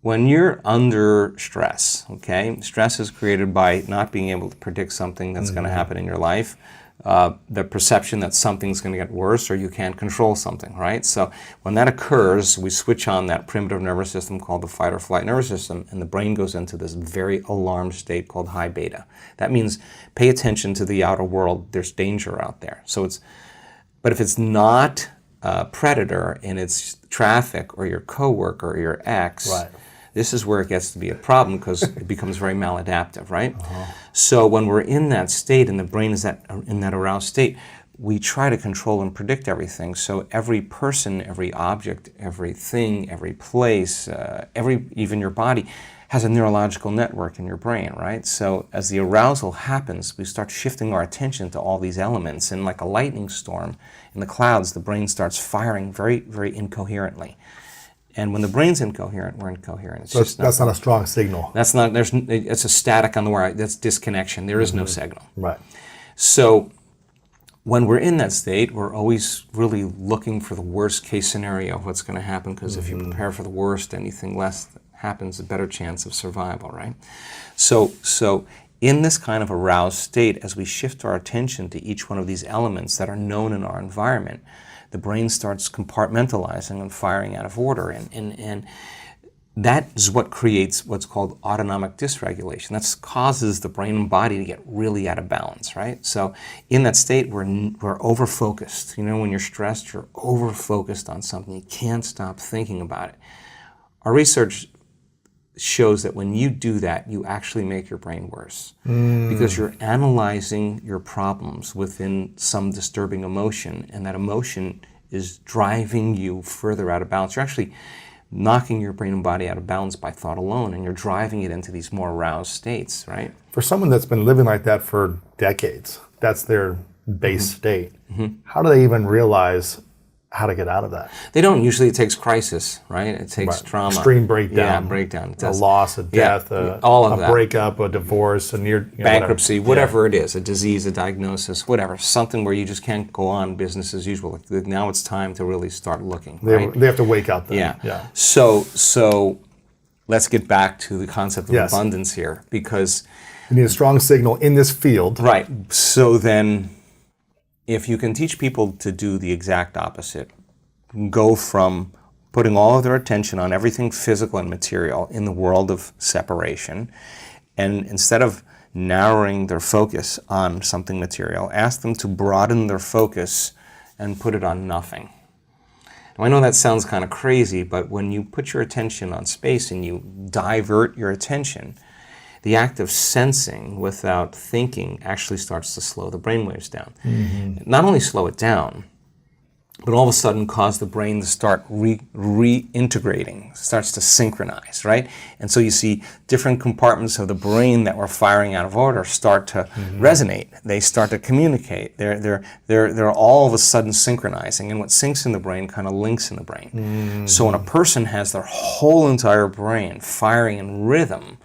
When you're under stress, okay, stress is created by not being able to predict something that's going to happen in your life. The perception that something's going to get worse or you can't control something, right? So when that occurs, we switch on that primitive nervous system called the fight or flight nervous system, and the brain goes into this very alarmed state called high beta. That means pay attention to the outer world. There's danger out there. But if it's not a predator and it's traffic or your coworker or your ex, right. This is where it gets to be a problem because it becomes very maladaptive, right? So when we're in that state and the brain is in that aroused state, we try to control and predict everything. So every person, every object, everything, every place, even your body has a neurological network in your brain, right? So as the arousal happens, we start shifting our attention to all these elements, and like a lightning storm in the clouds, the brain starts firing very, very incoherently. And when the brain's incoherent, we're incoherent. So that's not a strong signal. It's a static on the wire. That's disconnection. There is no signal. Right. So when we're in that state, we're always really looking for the worst case scenario of what's going to happen, because if you prepare for the worst, anything less happens, a better chance of survival, right? So in this kind of aroused state, as we shift our attention to each one of these elements that are known in our environment, the brain starts compartmentalizing and firing out of order. And that is what creates what's called autonomic dysregulation. That causes the brain and body to get really out of balance, right? So in that state, we're over-focused. You know, when you're stressed, you're over-focused on something. You can't stop thinking about it. Our research shows that when you do that, you actually make your brain worse, because you're analyzing your problems within some disturbing emotion, and that emotion is driving you further out of balance. You're actually knocking your brain and body out of balance by thought alone, and you're driving it into these more aroused states, right? For someone that's been living like that for decades, that's their base state. How do they even realize how to get out of that? They don't. Usually it takes crisis, right? It takes trauma. Extreme breakdown. Yeah, breakdown. A loss, a death, all of a that. Breakup, a divorce, a near bankruptcy, whatever it is, a disease, a diagnosis, whatever, something where you just can't go on business as usual. Like, now it's time to really start looking, right? They have to wake up then. Yeah. So let's get back to the concept of abundance here, because you need a strong signal in this field. Right. So then, if you can teach people to do the exact opposite, go from putting all of their attention on everything physical and material in the world of separation, and instead of narrowing their focus on something material, ask them to broaden their focus and put it on nothing. Now, I know that sounds kind of crazy, but when you put your attention on space and you divert your attention, the act of sensing without thinking actually starts to slow the brainwaves down. Not only slow it down, but all of a sudden cause the brain to start reintegrating, starts to synchronize, right? And so you see different compartments of the brain that were firing out of order start to resonate. They start to communicate. They're all of a sudden synchronizing, and what syncs in the brain kind of links in the brain. So when a person has their whole entire brain firing in rhythm,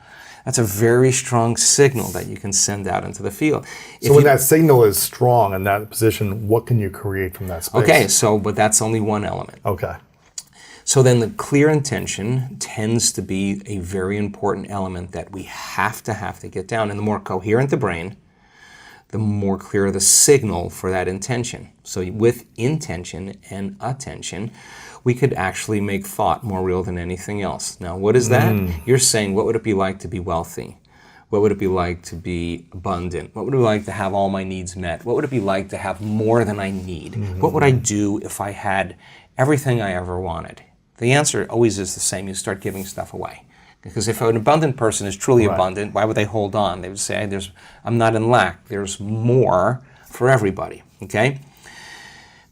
that's a very strong signal that you can send out into the field. So when that signal is strong in that position, what can you create from that space? Okay, but that's only one element. Okay. So then the clear intention tends to be a very important element that we have to get down. And the more coherent the brain, the more clear the signal for that intention. So with intention and attention, we could actually make thought more real than anything else. Now, what is that? You're saying, what would it be like to be wealthy? What would it be like to be abundant? What would it be like to have all my needs met? What would it be like to have more than I need? What would I do if I had everything I ever wanted? The answer always is the same. You start giving stuff away. Because if an abundant person is truly abundant, why would they hold on? They would say, I'm not in lack. There's more for everybody, okay?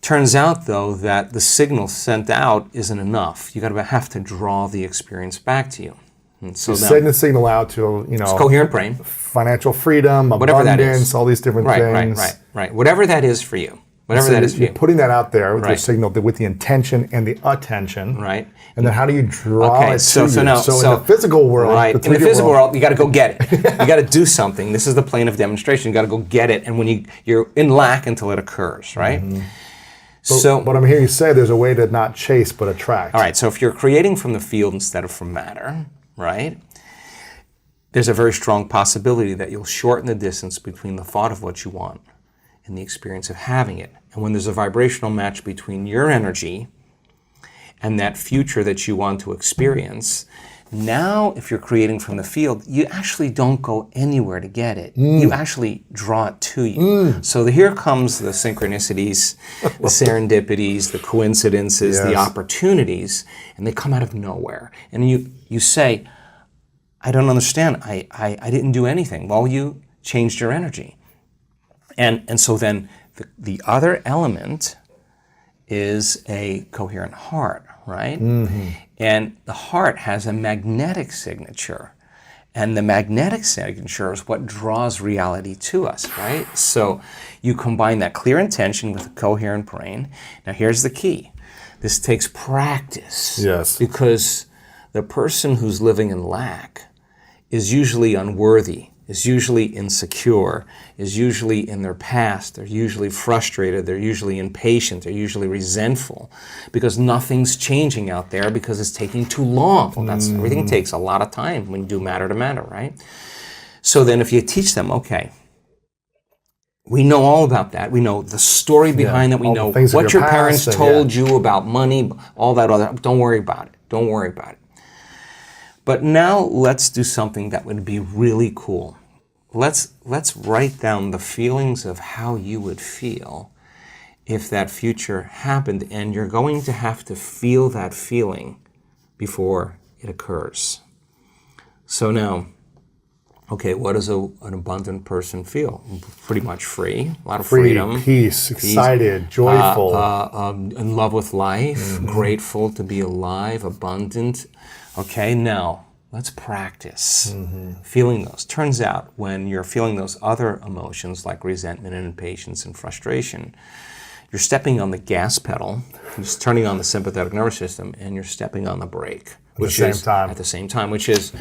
Turns out, though, that the signal sent out isn't enough. You have to draw the experience back to you. And so send the signal out to, it's coherent brain, financial freedom, whatever abundance, all these different things. Right. Whatever that is for you. Whatever that is for you. Putting that out there with the signal, with the intention and the attention. Right. And then how do you draw it to you? So in the physical world, in the physical world, you got to go get it. You got to do something. This is the plane of demonstration. You got to go get it, and when you're in lack until it occurs, right? But I'm hearing you say there's a way to not chase but attract. All right, so if you're creating from the field instead of from matter, right, there's a very strong possibility that you'll shorten the distance between the thought of what you want and the experience of having it. And when there's a vibrational match between your energy and that future that you want to experience, now if you're creating from the field, you actually don't go anywhere to get it. You actually draw it to you. So here comes the synchronicities, the serendipities, the coincidences, the opportunities, and they come out of nowhere. And you say, I don't understand. I didn't do anything. Well, you changed your energy. And so then the other element is a coherent heart, right? And the heart has a magnetic signature. And the magnetic signature is what draws reality to us, right? So you combine that clear intention with a coherent brain. Now here's the key. This takes practice. Yes. Because the person who's living in lack is usually unworthy is usually insecure, is usually in their past, they're usually frustrated, they're usually impatient, they're usually resentful because nothing's changing out there because it's taking too long. Well, everything takes a lot of time when you do matter to matter, right? So then if you teach them, okay, we know all about that. We know the story behind that. We know what your parents told you about money, all that other. Don't worry about it. Don't worry about it. But now let's do something that would be really cool. Let's write down the feelings of how you would feel if that future happened, and you're going to have to feel that feeling before it occurs. So now, okay, what does an abundant person feel? Pretty much free, a lot of freedom. Peace, excited, joyful. In love with life, grateful to be alive, abundant. Okay, now let's practice feeling those. Turns out when you're feeling those other emotions like resentment and impatience and frustration, you're stepping on the gas pedal, you're just turning on the sympathetic nervous system, and you're stepping on the brake. At the same time, which is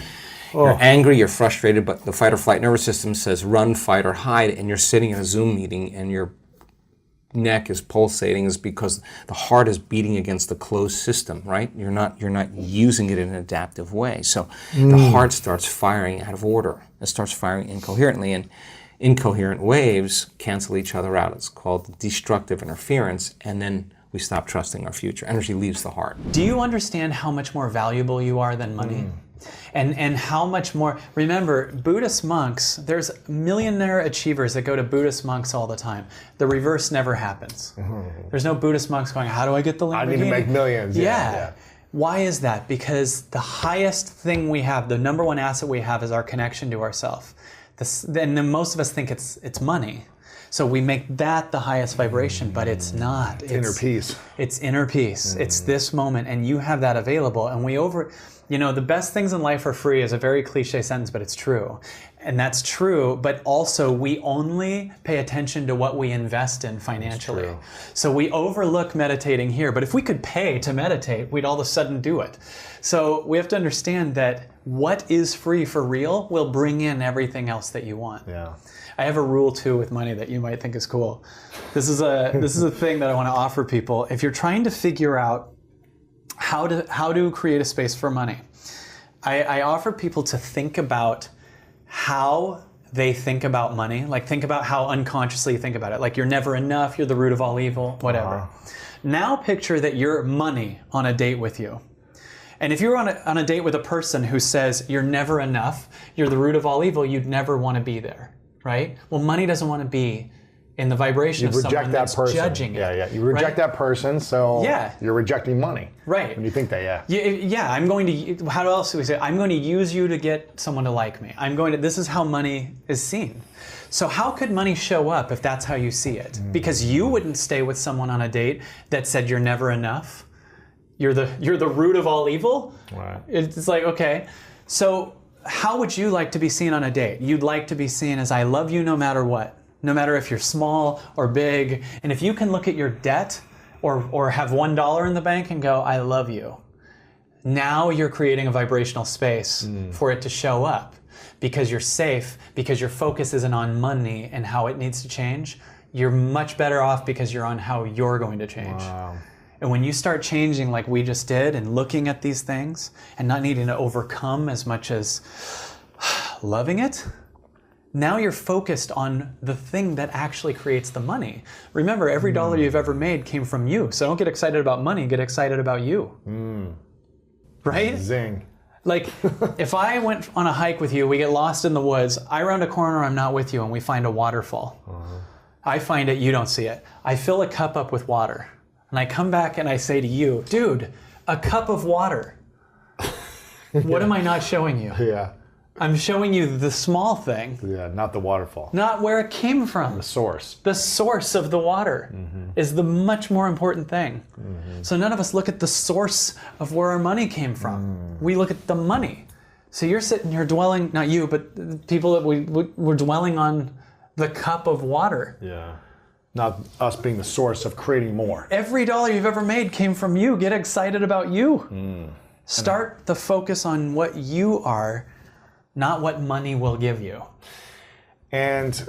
you're angry, you're frustrated, but the fight or flight nervous system says run, fight, or hide, and you're sitting in a Zoom meeting and your neck is pulsating is because the heart is beating against the closed system, right? You're not using it in an adaptive way. So the heart starts firing out of order. It starts firing incoherently, and incoherent waves cancel each other out. It's called destructive interference, and then we stop trusting our future. Energy leaves the heart. Do you understand how much more valuable you are than money? And how much more, remember, Buddhist monks, there's millionaire achievers that go to Buddhist monks all the time. The reverse never happens. There's no Buddhist monks going, how do I get the Lamborghini? I need to make millions. Yeah. Why is that? Because the highest thing we have, the number one asset we have is our connection to ourself. And then most of us think it's money. So we make that the highest vibration, but it's not. It's inner peace. It's inner peace. It's this moment, and you have that available. And the best things in life are free is a very cliche sentence, but it's true. And that's true, but also we only pay attention to what we invest in financially. So we overlook meditating here, but if we could pay to meditate, we'd all of a sudden do it. So we have to understand that what is free for real will bring in everything else that you want. Yeah. I have a rule too with money that you might think is cool. This is a thing that I want to offer people. If you're trying to figure out how to create a space for money, I offer people to think about how they think about money. Like think about how unconsciously you think about it. Like you're never enough, you're the root of all evil, whatever. Now picture that you're money on a date with you. And if you're on a date with a person who says you're never enough, you're the root of all evil, you'd never want to be there. Right? Well, money doesn't want to be in the vibration of someone that's judging it. Yeah. You reject that person, so you're rejecting money. Right. When you think that, I'm going to, how else do we say, I'm going to use you to get someone to like me. This is how money is seen. So how could money show up if that's how you see it? Because you wouldn't stay with someone on a date that said you're never enough. You're the root of all evil. Right. It's like, okay. So how would you like to be seen on a date? You'd like to be seen as I love you no matter what. No matter if you're small or big. And if you can look at your debt or have $1 in the bank and go, I love you. Now you're creating a vibrational space for it to show up because you're safe, because your focus isn't on money and how it needs to change. You're much better off because you're on how you're going to change. Wow. And when you start changing like we just did and looking at these things and not needing to overcome as much as loving it, now you're focused on the thing that actually creates the money. Remember, every dollar you've ever made came from you. So don't get excited about money, get excited about you. Right? Zing. Like, if I went on a hike with you, we get lost in the woods, I round a corner, I'm not with you, and we find a waterfall. I find it, you don't see it. I fill a cup up with water. And I come back and I say to you, dude, a cup of water. What am I not showing you? Yeah. I'm showing you the small thing. Yeah, not the waterfall. Not where it came from. The source. The source of the water is the much more important thing. So none of us look at the source of where our money came from. We look at the money. So you're sitting here dwelling, not you, but people that we're dwelling on the cup of water. Yeah. Not us being the source of creating more. Every dollar you've ever made came from you. Get excited about you. Start the focus on what you are not what money will give you. And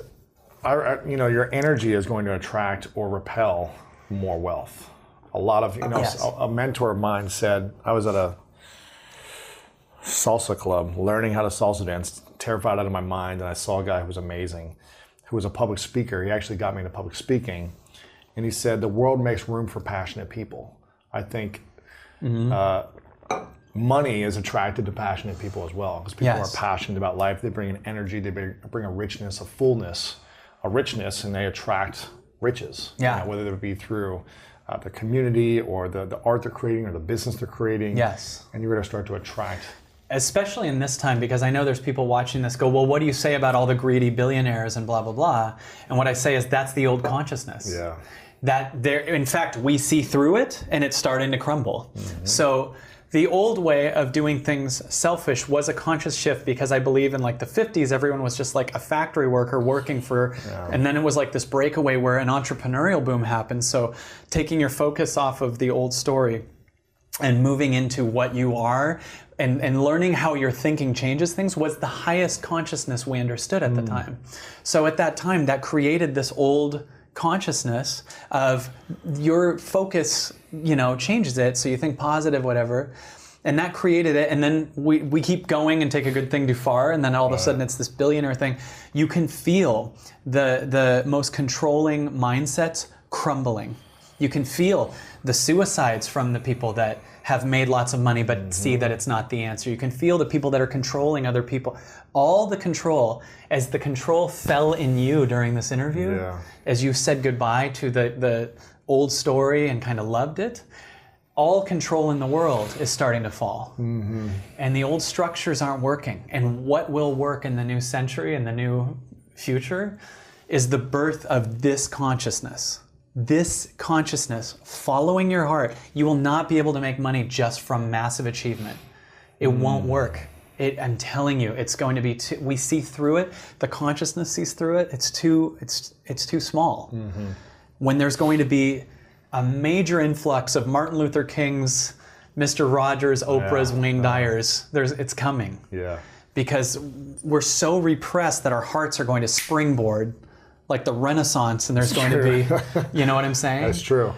your energy is going to attract or repel more wealth. A lot of, Yes. a mentor of mine said, I was at a salsa club learning how to salsa dance, terrified out of my mind, and I saw a guy who was amazing, who was a public speaker. He actually got me into public speaking, and he said, the world makes room for passionate people. I think money is attracted to passionate people as well, because people Yes. are passionate about life. They bring an energy, they bring a richness, a fullness, a richness, and they attract riches. Yeah. Whether it be through the community or the art they're creating or the business they're creating. Yes. And you're going to start to attract. Especially in this time, because I know there's people watching this go, well, what do you say about all the greedy billionaires and blah, blah, blah? And what I say is that's the old consciousness. Yeah. That there, in fact, we see through it and it's starting to crumble. So the old way of doing things selfish was a conscious shift, because I believe in like the 50s, everyone was just like a factory worker working for, and then it was like this breakaway where an entrepreneurial boom happened. So taking your focus off of the old story and moving into what you are and learning how your thinking changes things was the highest consciousness we understood at the time. So at that time, that created this old consciousness of your focus, changes it. So you think positive, whatever. And that created it. And then we keep going and take a good thing too far. And then all of a sudden it's this billionaire thing. You can feel the most controlling mindsets crumbling. You can feel the suicides from the people that have made lots of money but see that it's not the answer. You can feel the people that are controlling other people. All the control, as the control fell in you during this interview, as you said goodbye to the old story and kind of loved it, all control in the world is starting to fall. And the old structures aren't working. And what will work in the new century and the new future is the birth of this consciousness. This consciousness, following your heart. You will not be able to make money just from massive achievement. It won't work. I'm telling you, it's going to be we see through it. The consciousness sees through it. It's too small. When there's going to be a major influx of Martin Luther King's, Mr. Rogers, Oprah's, Wayne Dyer's, it's coming. Yeah. Because we're so repressed that our hearts are going to springboard like the Renaissance, and there's going to be, you know what I'm saying? That's true.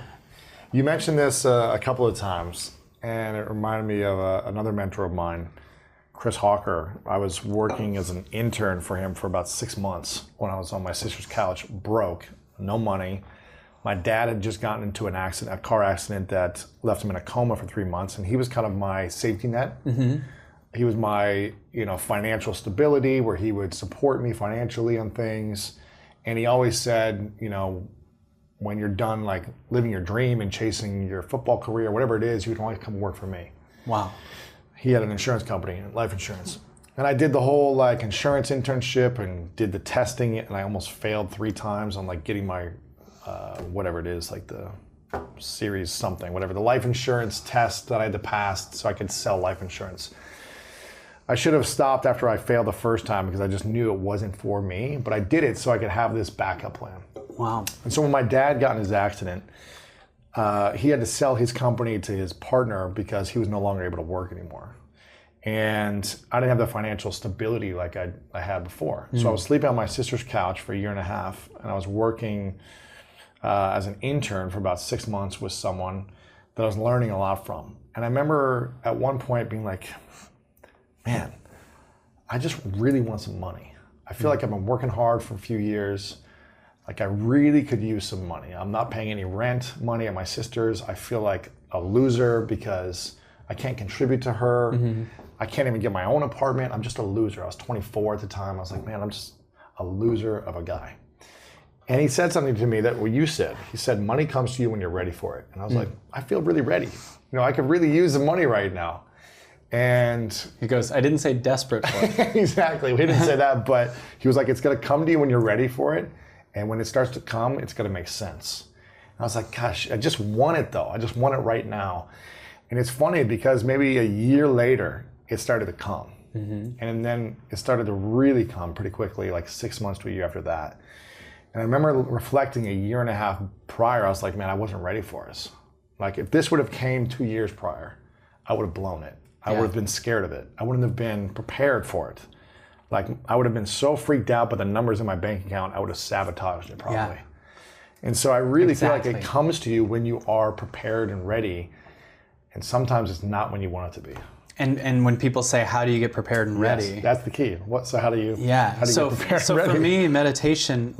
You mentioned this a couple of times, and it reminded me of another mentor of mine, Chris Hawker. I was working as an intern for him for about 6 months when I was on my sister's couch, broke, no money. My dad had just gotten into a car accident that left him in a coma for 3 months, and he was kind of my safety net. He was my, financial stability, where he would support me financially on things. And he always said, when you're done like living your dream and chasing your football career, whatever it is, you can always come work for me. Wow. He had an insurance company, life insurance. And I did the whole like insurance internship and did the testing, and I almost failed 3 times on like getting my, whatever it is, like the series something, whatever, the life insurance test that I had to pass so I could sell life insurance. I should have stopped after I failed the first time because I just knew it wasn't for me, but I did it so I could have this backup plan. Wow. And so when my dad got in his accident, he had to sell his company to his partner because he was no longer able to work anymore. And I didn't have the financial stability like I had before. So I was sleeping on my sister's couch for 1.5 years, and I was working as an intern for about 6 months with someone that I was learning a lot from. And I remember at one point being like, man, I just really want some money. I feel like I've been working hard for a few years. Like I really could use some money. I'm not paying any rent money at my sister's. I feel like a loser because I can't contribute to her. I can't even get my own apartment. I'm just a loser. I was 24 at the time. I was like, man, I'm just a loser of a guy. And he said something to me that what you said. He said, money comes to you when you're ready for it. And I was like, I feel really ready. I could really use the money right now. And he goes, I didn't say desperate for it. Exactly. We didn't say that, but he was like, it's going to come to you when you're ready for it. And when it starts to come, it's going to make sense. And I was like, gosh, I just want it though. I just want it right now. And it's funny because maybe a year later, it started to come. And then it started to really come pretty quickly, like 6 months to a year after that. And I remember reflecting 1.5 years prior, I was like, man, I wasn't ready for this. Like if this would have came 2 years prior, I would have blown it. I would have been scared of it. I wouldn't have been prepared for it. like I would have been so freaked out by the numbers in my bank account, I would have sabotaged it probably. Yeah. And so I really feel Exactly. like it comes to you when you are prepared and ready. And sometimes it's not when you want it to be. And when people say, how do you get prepared and ready? Yes, that's the key. So how do you Yeah. how do you get prepared So and ready? for me, meditation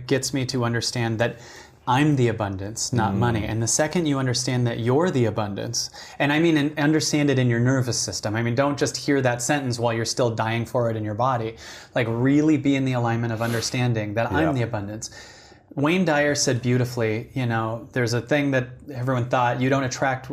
gets me to understand that I'm the abundance, not money. And the second you understand that you're the abundance, and I mean, and understand it in your nervous system. I mean, don't just hear that sentence while you're still dying for it in your body. Like really be in the alignment of understanding that I'm the abundance. Wayne Dyer said beautifully, there's a thing that everyone thought you attract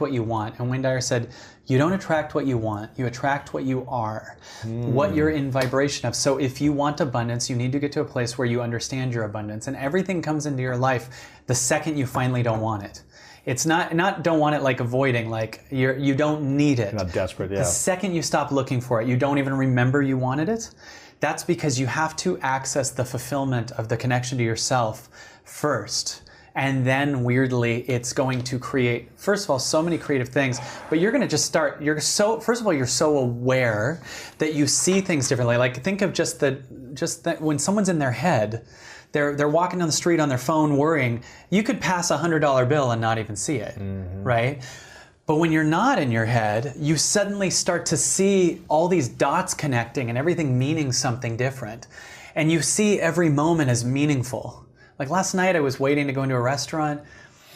what you want. And Wayne Dyer said, you don't attract what you want, you attract what you are, what you're in vibration of. So if you want abundance, you need to get to a place where you understand your abundance, and everything comes into your life the second you finally don't want it. It's not don't want it like avoiding, like you don't need it. You're not desperate, yeah. The second you stop looking for it, you don't even remember you wanted it. That's because you have to access the fulfillment of the connection to yourself first. And then weirdly, it's going to create, first of all, so many creative things, but you're going to just start, first of all, you're so aware that you see things differently. Like think of just that when someone's in their head, they're walking down the street on their phone worrying, you could pass $100 bill and not even see it, right? But when you're not in your head, you suddenly start to see all these dots connecting and everything meaning something different. And you see every moment as meaningful. Like last night I was waiting to go into a restaurant.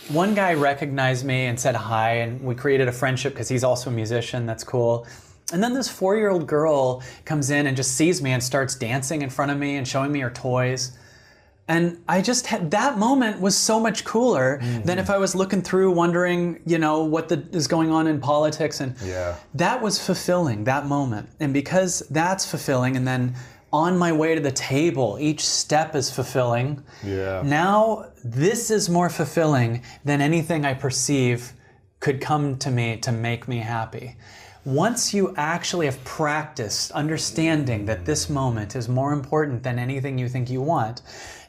One guy recognized me and said hi, and we created a friendship because he's also a musician. That's cool. And then this 4-year-old girl comes in and just sees me and starts dancing in front of me and showing me her toys. And I just had, that moment was so much cooler than if I was looking through wondering, what is going on in politics. And that was fulfilling, that moment. And because that's fulfilling, and then on my way to the table, each step is fulfilling. Yeah. Now this is more fulfilling than anything I perceive could come to me to make me happy. Once you actually have practiced understanding that this moment is more important than anything you think you want,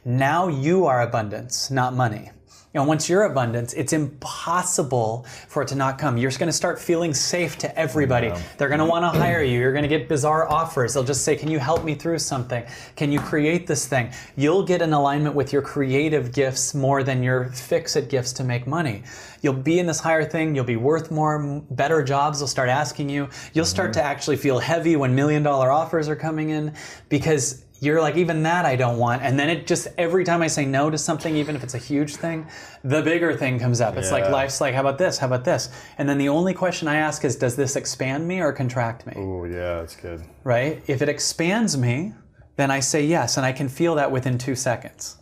now you are abundance, not money. Once you're abundance, it's impossible for it to not come. You're just going to start feeling safe to everybody. They're going to want to hire you. You're going to get bizarre offers. They'll just say, can you help me through something? Can you create this thing? You'll get in alignment with your creative gifts more than your fix-it gifts to make money. You'll be in this higher thing. You'll be worth more. Better jobs will start asking you. You'll start to actually feel heavy when $1 million offers are coming in, because you're like, even that I don't want. And then it just, every time I say no to something, even if it's a huge thing, the bigger thing comes up. It's like, life's like, how about this? How about this? And then the only question I ask is, does this expand me or contract me? Oh, yeah, that's good. Right? If it expands me, then I say yes, and I can feel that within 2 seconds.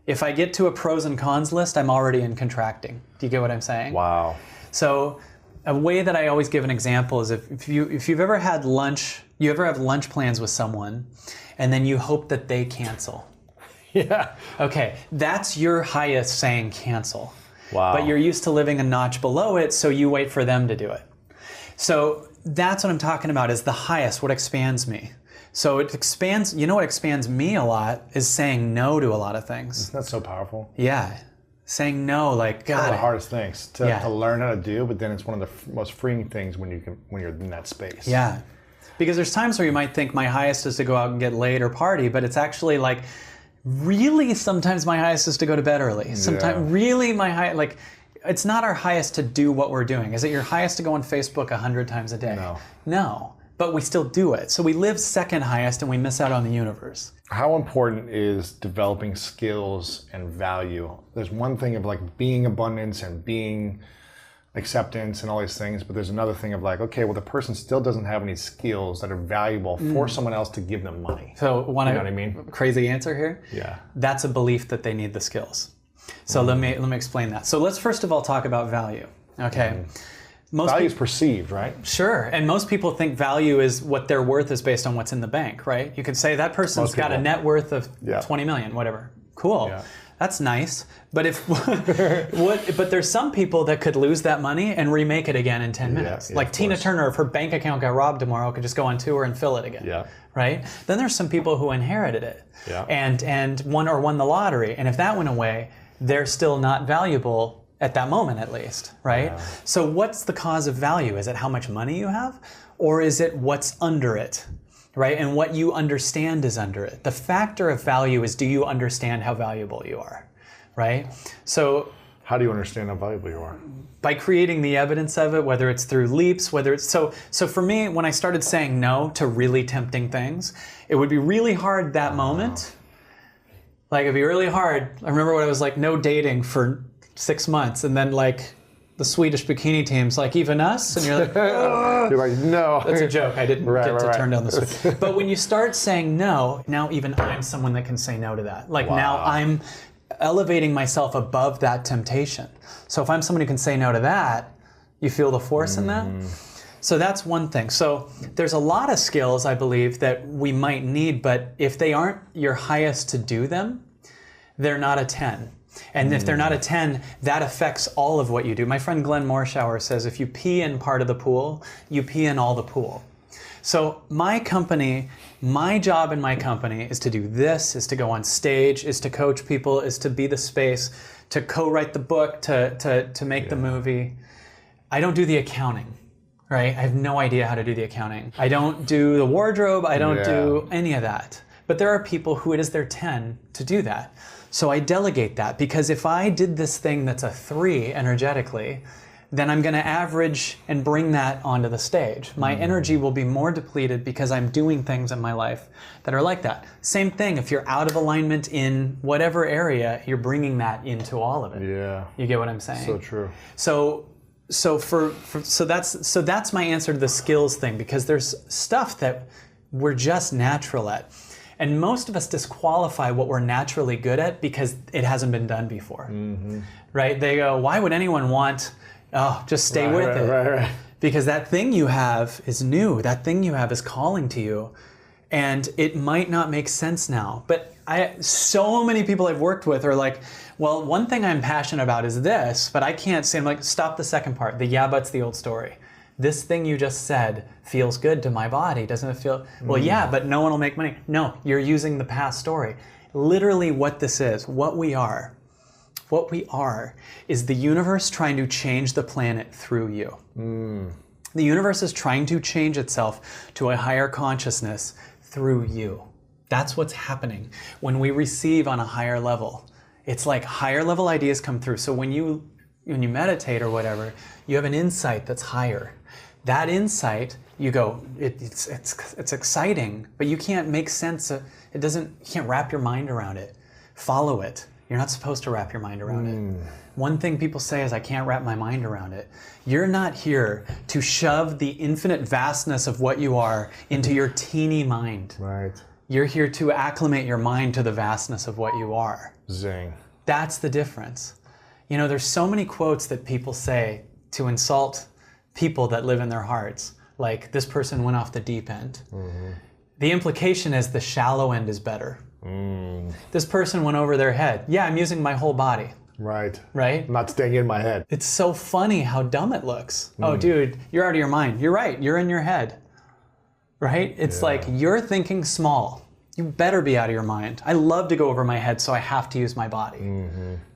If I get to a pros and cons list, I'm already in contracting. Do you get what I'm saying? Wow. So a way that I always give an example is if you've ever had lunch, you ever have lunch plans with someone, and then you hope that they cancel. Yeah. Okay, that's your highest saying cancel. Wow. But you're used to living a notch below it, so you wait for them to do it. So that's what I'm talking about, is the highest, what expands me. So it expands, what expands me a lot is saying no to a lot of things. Isn't that so powerful? Yeah. Saying no, like, God. One of the hardest things to learn how to do, but then it's one of the most freeing things when you're in that space. Yeah. Because there's times where you might think my highest is to go out and get laid or party, but it's actually like, really sometimes my highest is to go to bed early. Sometimes really my high, like, it's not our highest to do what we're doing. Is it your highest to go on Facebook 100 times a day? No. No, but we still do it. So we live second highest and we miss out on the universe. How important is developing skills and value? There's one thing of like being abundance and being acceptance and all these things, but there's another thing of like, okay, well, the person still doesn't have any skills that are valuable for someone else to give them money. So you know what I mean? Crazy answer here? Yeah. That's a belief that they need the skills. So let me explain that. So let's first of all talk about value. Okay. Value is perceived, right? Sure. And most people think value is what their worth is based on what's in the bank, right? You could say that person's got a net worth of 20 million, whatever. Cool. Yeah. That's nice. But but there's some people that could lose that money and remake it again in 10 minutes. Like Tina Turner, if her bank account got robbed tomorrow, could just go on tour and fill it again. Yeah. Right? Then there's some people who inherited it and won the lottery. And if that went away, they're still not valuable at that moment, at least, right? Yeah. So what's the cause of value? Is it how much money you have? Or is it what's under it? right? And what you understand is under it. The factor of value is, do you understand how valuable you are, right? So how do you understand how valuable you are? By creating the evidence of it, whether it's through leaps, whether it's so for me, when I started saying no to really tempting things, it would be really hard that moment. Like, it'd be really hard. I remember when I was like, no dating for 6 months, and then like the Swedish bikini team's like, even us? And you're like, oh. You're like, no. That's a joke. I didn't get to turn down the Swedish. But when you start saying no, now even I'm someone that can say no to that. Like, now I'm elevating myself above that temptation. So if I'm someone who can say no to that, you feel the force in that? So that's one thing. So there's a lot of skills, I believe, that we might need, but if they aren't your highest to do them, they're not a 10. And if they're not a 10, that affects all of what you do. My friend Glenn Morshower says, if you pee in part of the pool, you pee in all the pool. So my company, my job in my company is to do this, is to go on stage, is to coach people, is to be the space, to co-write the book, to make the movie. I don't do the accounting, right? I have no idea how to do the accounting. I don't do the wardrobe. I don't do any of that. But there are people who it is their 10 to do that. So I delegate that, because if I did this thing that's a 3 energetically, then I'm going to average and bring that onto the stage. My energy will be more depleted because I'm doing things in my life that are like that. Same thing, if you're out of alignment in whatever area, you're bringing that into all of it. Yeah. You get what I'm saying? So true. So that's my answer to the skills thing, because there's stuff that we're just natural at. And most of us disqualify what we're naturally good at because it hasn't been done before, right? They go, why would anyone want, just stay with it. Right. Because that thing you have is new. That thing you have is calling to you. And it might not make sense now. But so many people I've worked with are like, well, one thing I'm passionate about is this, but I can't say, I'm like, stop the second part. The yeah, but's the old story. This thing you just said feels good to my body. Doesn't it feel, well, yeah, but no one will make money. No, you're using the past story. Literally what this is, what we are is the universe trying to change the planet through you. The universe is trying to change itself to a higher consciousness through you. That's what's happening when we receive on a higher level. It's like higher level ideas come through. So when you meditate or whatever, you have an insight that's higher. That insight, you go, it's exciting, but you can't make sense of it. You can't wrap your mind around it. Follow it. You're not supposed to wrap your mind around it. One thing people say is, I can't wrap my mind around it. You're not here to shove the infinite vastness of what you are into your teeny mind. Right. You're here to acclimate your mind to the vastness of what you are. Zing. That's the difference. You know, there's so many quotes that people say to insult people that live in their hearts. Like, this person went off the deep end. The implication is the shallow end is better. This person went over their head. Yeah, I'm using my whole body. Right. Right? I'm not staying in my head. It's so funny how dumb it looks. Oh, dude, you're out of your mind. You're right. You're in your head. Right? It's like, you're thinking small. You better be out of your mind. I love to go over my head, so I have to use my body.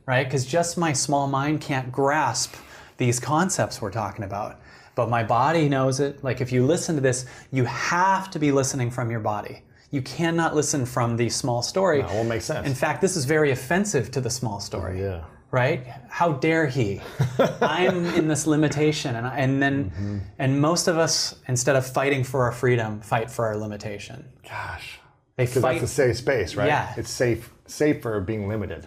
Right? Because just my small mind can't grasp these concepts we're talking about. But my body knows it. Like, if you listen to this, you have to be listening from your body. You cannot listen from the small story. No, it won't make sense. In fact, this is very offensive to the small story. Yeah. Right? How dare he? I'm in this limitation, and most of us, instead of fighting for our freedom, fight for our limitation. Gosh, because that's a safe space, right? Yeah, it's safer being limited.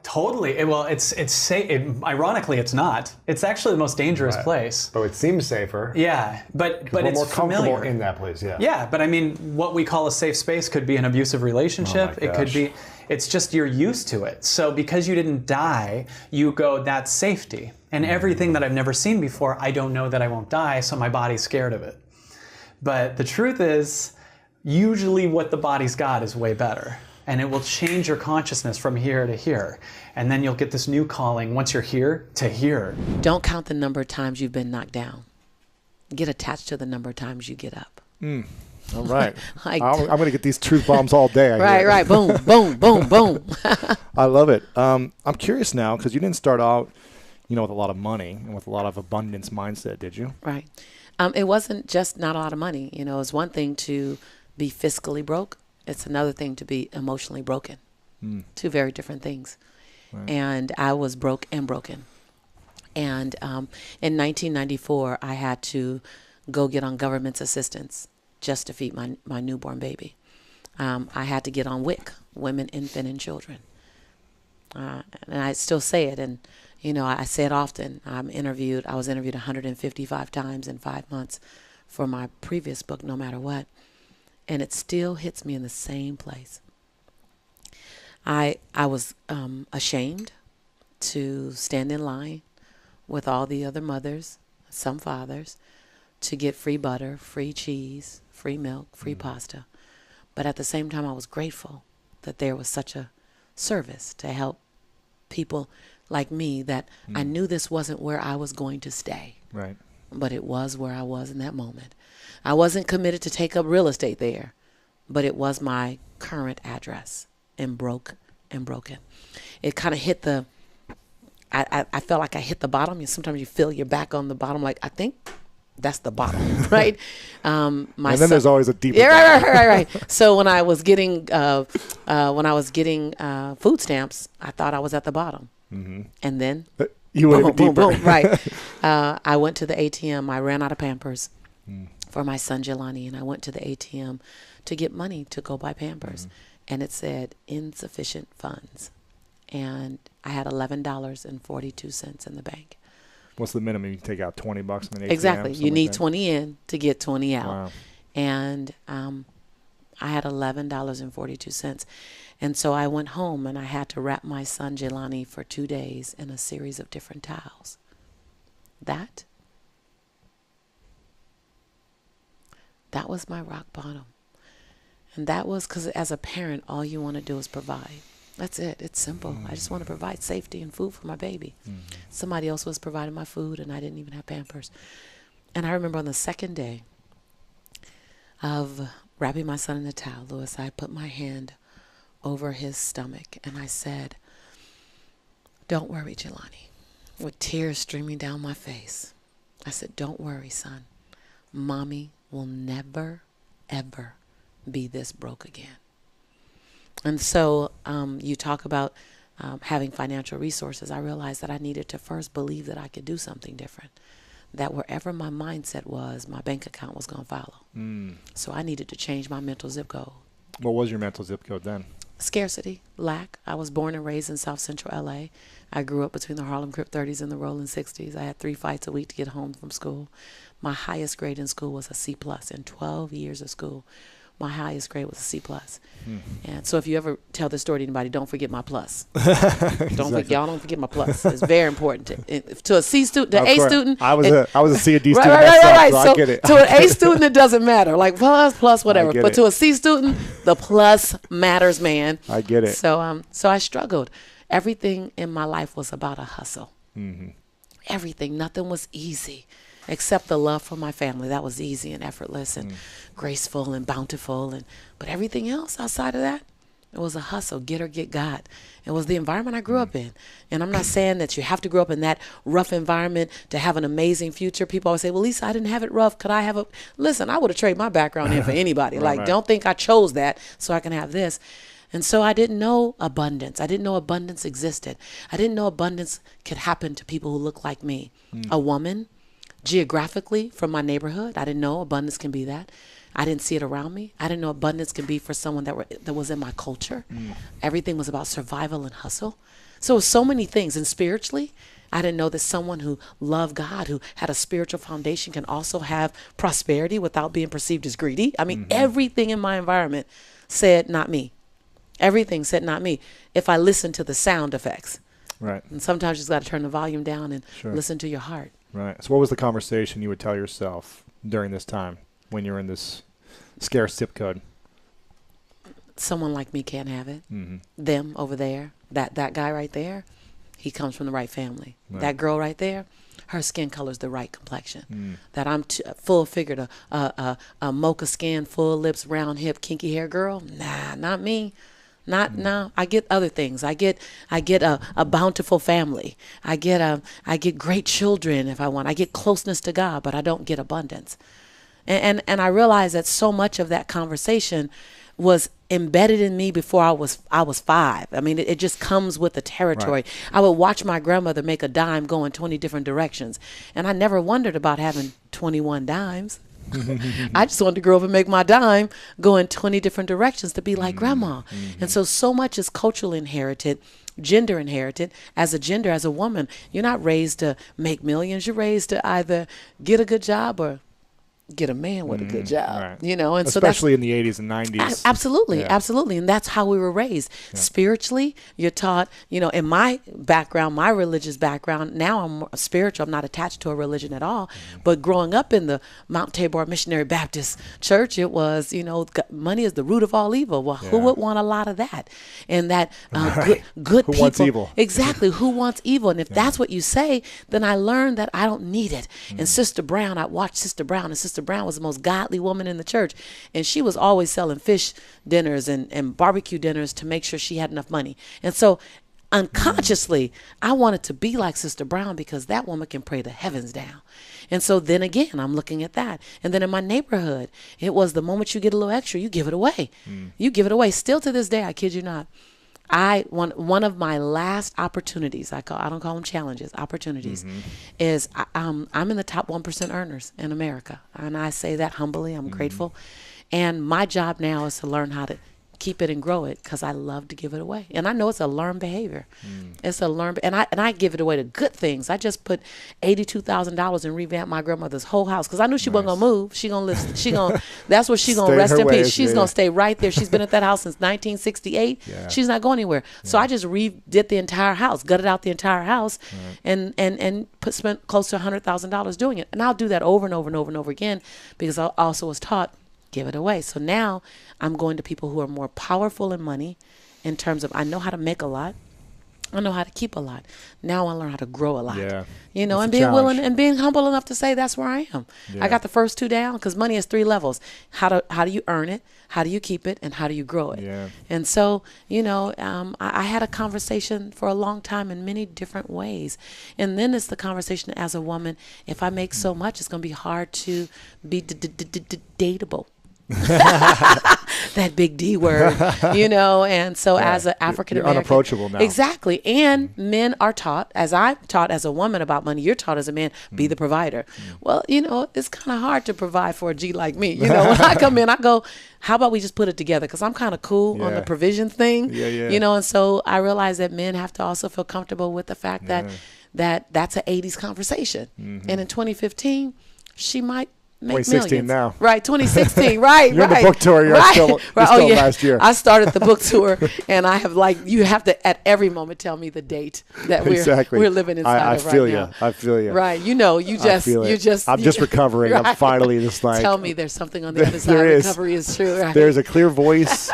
Totally. Well, it's safe. Ironically, it's not. It's actually the most dangerous place. But it seems safer. Yeah, but it's more comfortable familiar in that place. Yeah. Yeah, but I mean, what we call a safe space could be an abusive relationship. It could be. It's just you're used to it. So because you didn't die, you go, that's safety. And everything that I've never seen before, I don't know that I won't die, so my body's scared of it. But the truth is, usually what the body's got is way better. And it will change your consciousness from here to here. And then you'll get this new calling once you're here to here. Don't count the number of times you've been knocked down. Get attached to the number of times you get up. All right. I'm going to get these truth bombs all day. Right. Boom, boom, boom, boom. I love it. I'm curious now, because you didn't start out, with a lot of money and with a lot of abundance mindset, did you? Right. It wasn't just not a lot of money. It was one thing to be fiscally broke. It's another thing to be emotionally broken. Two very different things. Right. And I was broke and broken. And in 1994, I had to go get on government's assistance just to feed my newborn baby. I had to get on WIC, Women, Infant, and Children. And I still say it, and I say it often. I was interviewed 155 times in 5 months for my previous book, No Matter What, and it still hits me in the same place. I was ashamed to stand in line with all the other mothers, some fathers, to get free butter, free cheese, free milk, free pasta. But at the same time, I was grateful that there was such a service to help people like me that I knew this wasn't where I was going to stay. Right. But it was where I was in that moment. I wasn't committed to take up real estate there, but it was my current address, and broken. It kind of hit I felt like I hit the bottom. Sometimes you feel your back on the bottom, like, I think that's the bottom, right? And then there's always a deeper right. So when I was getting food stamps, I thought I was at the bottom. Mm-hmm. And then you went deeper. Boom, right. I went to the ATM. I ran out of Pampers for my son Jelani, and I went to the ATM to get money to go buy Pampers. And it said insufficient funds. And I had $11.42 in the bank. What's the minimum? You can take out $20 in an ATM? Exactly. You need like 20 in to get 20 out. Wow. And I had $11.42. And so I went home and I had to wrap my son Jelani for 2 days in a series of different towels. That was my rock bottom. And that was because as a parent, all you want to do is provide. That's it. It's simple. I just want to provide safety and food for my baby. Somebody else was providing my food, and I didn't even have Pampers. And I remember on the second day of wrapping my son in the towel, Louis, I put my hand over his stomach, and I said, "Don't worry, Jelani," with tears streaming down my face. I said, "Don't worry, son. Mommy will never, ever be this broke again." And so you talk about having financial resources. I realized that I needed to first believe that I could do something different, that wherever my mindset was, my bank account was going to follow. So I needed to change my mental zip code. What was your mental zip code then? Scarcity, lack. I was born and raised in South Central LA. I grew up between the Harlem Crip 30s and the Rolling 60s. I had 3 fights a week to get home from school. My highest grade in school was a C+. In 12 years of school, my highest grade was a C+. And so if you ever tell this story to anybody, don't forget my plus. Y'all don't forget my plus. It's very important to a C student, to A student. I was a C and D student Right. so I get it. To an A student, it doesn't matter. Like plus, whatever. But to a C student, the plus matters, man. I get it. So I struggled. Everything in my life was about a hustle. Everything. Nothing was easy. Except the love for my family. That was easy and effortless and graceful and bountiful. But everything else outside of that, it was a hustle, get or get got. It was the environment I grew up in. And I'm not saying that you have to grow up in that rough environment to have an amazing future. People always say, well, Lisa, I didn't have it rough. Could I have a... Listen, I would have traded my background in for anybody. Don't think I chose that so I can have this. And so I didn't know abundance. I didn't know abundance existed. I didn't know abundance could happen to people who look like me. A woman... Geographically, from my neighborhood, I didn't know abundance can be that. I didn't see it around me. I didn't know abundance can be for someone that was in my culture. Everything was about survival and hustle. So it was so many things. And spiritually, I didn't know that someone who loved God, who had a spiritual foundation, can also have prosperity without being perceived as greedy. I mean, everything in my environment said not me. Everything said not me. If I listened to the sound effects. Right. And sometimes you just got to turn the volume down and listen to your heart. Right. So what was the conversation you would tell yourself during this time when you're in this scarce zip code? Someone like me can't have it. Them over there, that guy right there, he comes from the right family. Right. That girl right there, her skin color's the right complexion. That I'm full figured, a mocha skin, full lips, round hip, kinky hair girl. Nah, not me. No. I get other things. I get a bountiful family. I get great children if I want. I get closeness to God, but I don't get abundance. And I realized that so much of that conversation was embedded in me before I was 5. I mean, it just comes with the territory. Right. I would watch my grandmother make a dime go in 20 different directions. And I never wondered about having 21 dimes. I just wanted to grow up and make my dime go in 20 different directions to be like grandma. And so much is culturally inherited, gender inherited. As a woman, you're not raised to make millions. You're raised to either get a good job or get a man with a good job, right. you know, and especially in the 80s and 90s. Absolutely, absolutely, and that's how we were raised. Spiritually, you're taught, you know, in my background, my religious background. Now I'm spiritual. I'm not attached to a religion at all. But growing up in the Mount Tabor Missionary Baptist Church, it was, you know, money is the root of all evil. Well, who would want a lot of that? And that good who people. Wants evil? Exactly. Who wants evil? And if that's what you say, then I learned that I don't need it. And Sister Brown, I watched Sister Brown, and Sister Brown was the most godly woman in the church, and she was always selling fish dinners and barbecue dinners to make sure she had enough money. And so unconsciously, I wanted to be like Sister Brown because that woman can pray the heavens down. And so then again, I'm looking at that. And then in my neighborhood, it was the moment you get a little extra, you give it away. You give it away. Still to this day, I kid you not. One of my last opportunities, I don't call them challenges, opportunities, is I'm in the top 1% earners in America. And I say that humbly, I'm grateful. And my job now is to learn how to keep it and grow it because I love to give it away. And I know it's a learned behavior. It's a learned, and I give it away to good things. I just put $82,000 and revamped my grandmother's whole house because I knew she wasn't gonna move. She gonna live. That's where she gonna rest in peace. She's gonna stay right there. She's been at that house since 1968. She's not going anywhere. So I just redid the entire house, gutted out the entire house, and spent close to $100,000 doing it. And I'll do that over and over and over and over again because I also was taught, give it away. So now I'm going to people who are more powerful in money in terms of I know how to make a lot. I know how to keep a lot. Now I learn how to grow a lot. Yeah. You know, and being willing and being humble enough to say that's where I am. Yeah. I got the first 2 down because money is 3 levels. How do you earn it? How do you keep it? And how do you grow it? Yeah. And so, you know, I had a conversation for a long time in many different ways. And then it's the conversation as a woman. If I make so much, it's going to be hard to be dateable. That big D word, you know, and so as an African American, you're unapproachable now. Exactly. And men are taught, as I'm taught as a woman about money, you're taught as a man, be the provider. Well, you know, it's kind of hard to provide for a G like me. You know, when I come in, I go, how about we just put it together? Because I'm kind of cool on the provision thing, you know, and so I realize that men have to also feel comfortable with the fact that that's an 80s conversation. And in 2015, she might make 2016 millions. Now. Right, 2016, right, You're right. the book tour, you're still last year. I started the book tour, and I have you have to, at every moment, tell me the date that we're living inside of right now. I feel you. Right, you know, I'm just recovering. Right. I'm finally just like. Tell me there's something on the other side. Recovery is true, right? There's a clear voice.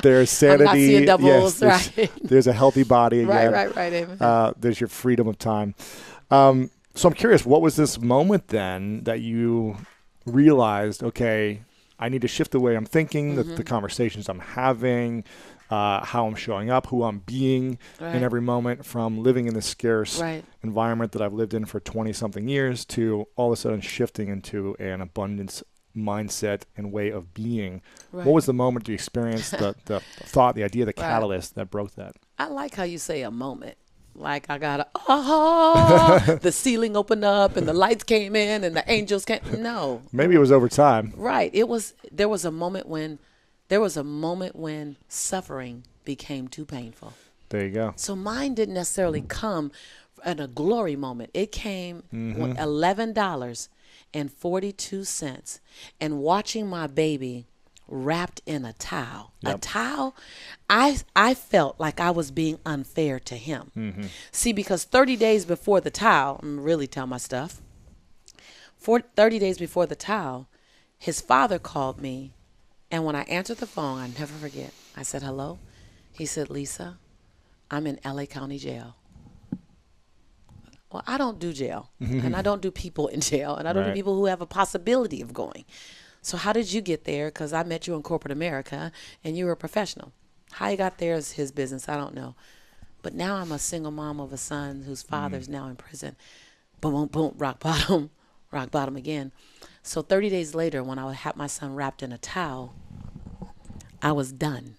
There's sanity. I'm not seeing doubles, right? There's a healthy body again. Right, amen. There's your freedom of time. So I'm curious, what was this moment then that you realized, okay, I need to shift the way I'm thinking, the conversations I'm having, how I'm showing up, who I'm being in every moment, from living in this scarce environment that I've lived in for 20-something years to all of a sudden shifting into an abundance mindset and way of being. What was the moment you experienced, the thought, the idea, the catalyst that broke that? I like how you say a moment. Like I got the ceiling opened up and the lights came in and the angels came. No. Maybe it was over time. Right. There was a moment when suffering became too painful. There you go. So mine didn't necessarily come in a glory moment. It came when $11.42 and watching my baby wrapped in a towel. A towel, I felt like I was being unfair to him. See, because 30 days before the towel, I'm really tell my stuff. 30 days before the towel, his father called me, and when I answered the phone, I never forget. I said, hello. He said, Lisa, I'm in LA County Jail. Well, I don't do jail, and I don't do people in jail, and I don't do people who have a possibility of going. So how did you get there? Because I met you in corporate America, and you were a professional. How you got there is his business. I don't know. But now I'm a single mom of a son whose father's now in prison. Boom, boom, boom, rock bottom again. So 30 days later, when I had my son wrapped in a towel, I was done.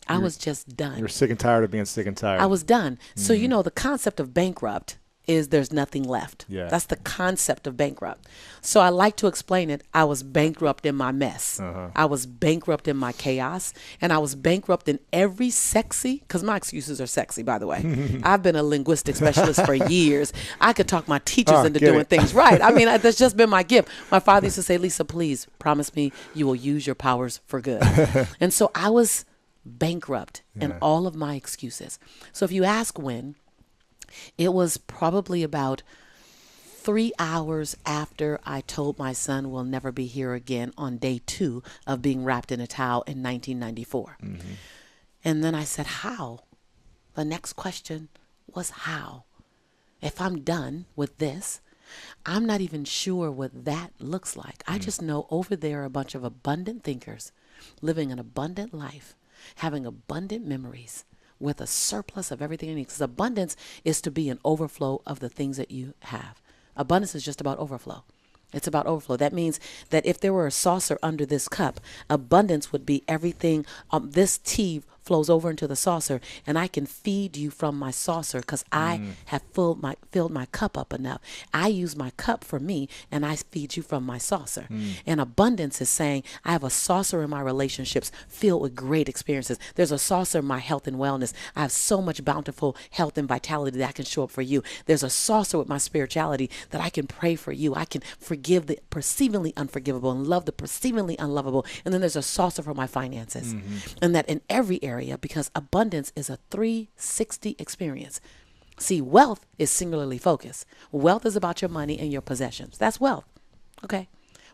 I was just done. You were sick and tired of being sick and tired. I was done. So, you know, the concept of bankrupt is there's nothing left. Yeah. That's the concept of bankrupt. So I like to explain it. I was bankrupt in my mess. I was bankrupt in my chaos. And I was bankrupt in every sexy, because my excuses are sexy, by the way. I've been a linguistic specialist for years. I could talk my teachers into doing things right. I mean, that's just been my gift. My father used to say, Lisa, please promise me you will use your powers for good. And so I was bankrupt in all of my excuses. So if you ask when, it was probably about 3 hours after I told my son we'll never be here again on day 2 of being wrapped in a towel in 1994. And then I said, how? The next question was how? If I'm done with this, I'm not even sure what that looks like. I just know over there are a bunch of abundant thinkers living an abundant life, having abundant memories with a surplus of everything you need. Because abundance is to be an overflow of the things that you have. Abundance is just about overflow. It's about overflow. That means that if there were a saucer under this cup, abundance would be everything. This tea flows over into the saucer, and I can feed you from my saucer because I have filled my cup up enough. I use my cup for me, and I feed you from my saucer. And abundance is saying I have a saucer in my relationships filled with great experiences. There's a saucer in my health and wellness. I have so much bountiful health and vitality that I can show up for you. There's a saucer with my spirituality that I can pray for you. I can forgive the perceivingly unforgivable and love the perceivingly unlovable. And then there's a saucer for my finances. And that in every area, because abundance is a 360 experience. See, wealth is singularly focused. Wealth is about your money and your possessions. That's wealth. Okay.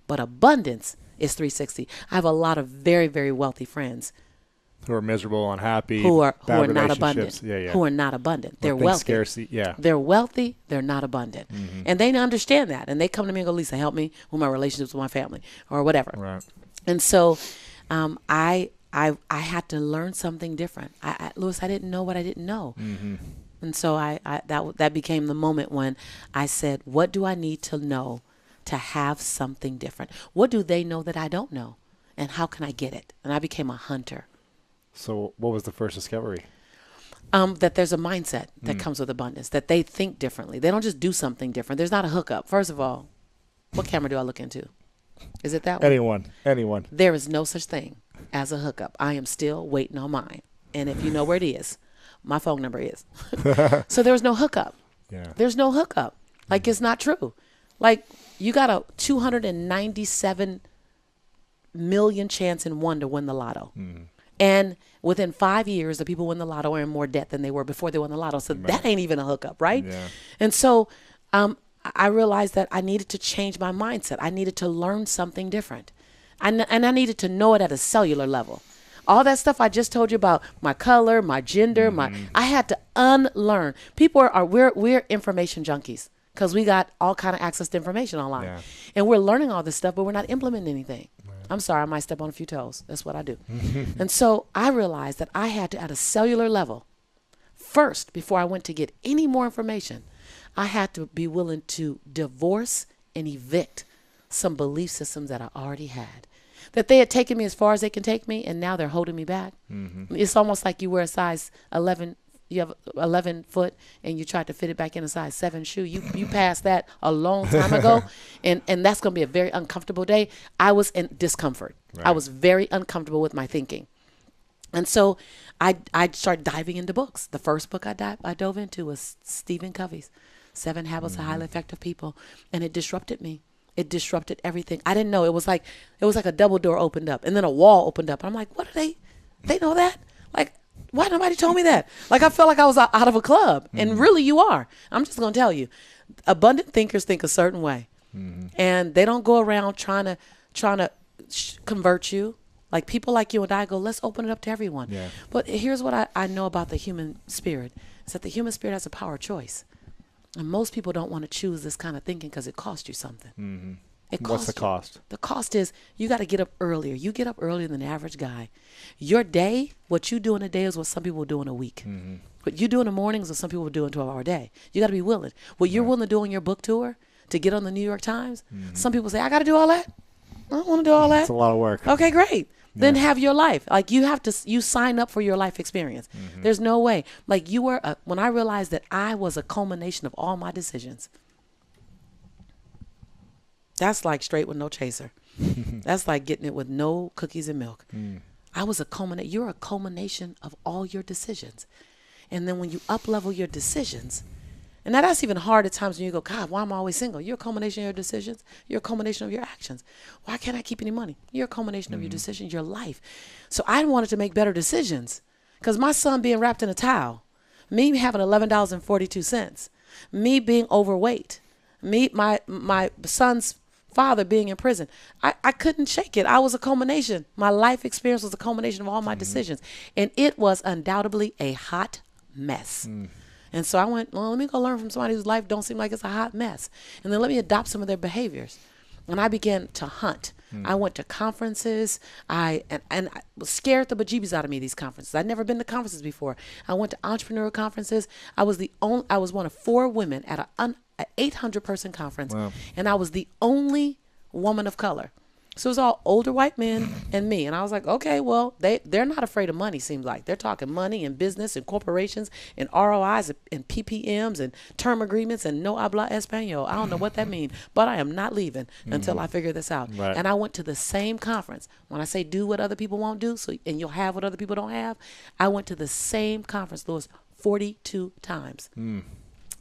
But abundance is 360. I have a lot of very, very wealthy friends who are miserable, unhappy, who are bad not abundant. relationships. Who are not abundant. They're wealthy. Scarcity. Yeah. They're wealthy. They're not abundant. And they understand that. And they come to me and go, Lisa, help me with my relationships with my family or whatever. Right. And so I had to learn something different. Louis, I didn't know what I didn't know. And so that became the moment when I said, what do I need to know to have something different? What do they know that I don't know? And how can I get it? And I became a hunter. So what was the first discovery? That there's a mindset that comes with abundance, that they think differently. They don't just do something different. There's not a hookup. First of all, what camera do I look into? Is it that one? Anyone. There is no such thing as a hookup. I am still waiting on mine. And if you know where it is, my phone number is. So there's no hookup. Yeah. There's no hookup. Like, it's not true. Like, you got a 297 million chance in 1 to win the lotto. And within 5 years, the people win the lotto are in more debt than they were before they won the lotto. So that ain't even a hookup, right? Yeah. And so I realized that I needed to change my mindset. I needed to learn something different. And I needed to know it at a cellular level. All that stuff I just told you about, my color, my gender, I had to unlearn. People we're information junkies because we got all kind of access to information online. Yeah. And we're learning all this stuff, but we're not implementing anything. I'm sorry, I might step on a few toes. That's what I do. And so I realized that I had to, at a cellular level, first, before I went to get any more information, I had to be willing to divorce and evict some belief systems that I already had. That they had taken me as far as they can take me, and now they're holding me back. It's almost like you wear a size 11, you have 11 foot, and you tried to fit it back in a size 7 shoe. You passed that a long time ago, and that's going to be a very uncomfortable day. I was in discomfort. Right. I was very uncomfortable with my thinking. And so I started diving into books. The first book I dove into was Stephen Covey's 7 Habits of Highly Effective People, and it disrupted me. It disrupted everything. I didn't know. It was like a double door opened up, and then a wall opened up. And I'm like, what are they know that? Like, why nobody told me that? Like, I felt like I was out of a club. And really you are. I'm just going to tell you. Abundant thinkers think a certain way. And they don't go around trying to convert you. Like, people like you and I go, let's open it up to everyone. Yeah. But here's what I know about the human spirit. Is that the human spirit has a power of choice. And most people don't want to choose this kind of thinking because it costs you something. What's the cost? The cost is you got to get up earlier. You get up earlier than the average guy. Your day, what you do in a day is what some people do in a week. What you do in the mornings is what some people do in a 12-hour day. You got to be willing. What you're willing to do on your book tour, to get on the New York Times. Some people say, I got to do all that. I don't want to do all that. It's a lot of work. Okay, great. Then have your life. Like you sign up for your life experience. There's no way. Like when I realized that I was a culmination of all my decisions. That's like straight with no chaser. That's like getting it with no cookies and milk. I was you're a culmination of all your decisions. And then when you up-level your decisions, and that's even hard at times when you go, God, why am I always single? You're a culmination of your decisions. You're a culmination of your actions. Why can't I keep any money? You're a culmination of your decisions, your life. So I wanted to make better decisions because my son being wrapped in a towel, me having $11.42, me being overweight, my son's father being in prison. I couldn't shake it. I was a culmination. My life experience was a culmination of all my decisions. And it was undoubtedly a hot mess. And so I went, well, let me go learn from somebody whose life don't seem like it's a hot mess. And then let me adopt some of their behaviors. And I began to hunt. I went to conferences. And I was scared the bejeebies out of me, these conferences. I'd never been to conferences before. I went to entrepreneurial conferences. I was one of 4 women at an 800-person conference. Wow. And I was the only woman of color. So it was all older white men and me. And I was like, okay, well, they're not afraid of money, seems like. They're talking money and business and corporations and ROIs and PPMs and term agreements and no habla español. I don't know what that means, but I am not leaving until I figure this out. Right. And I went to the same conference. When I say do what other people won't do, and you'll have what other people don't have, I went to the same conference, Louis, 42 times.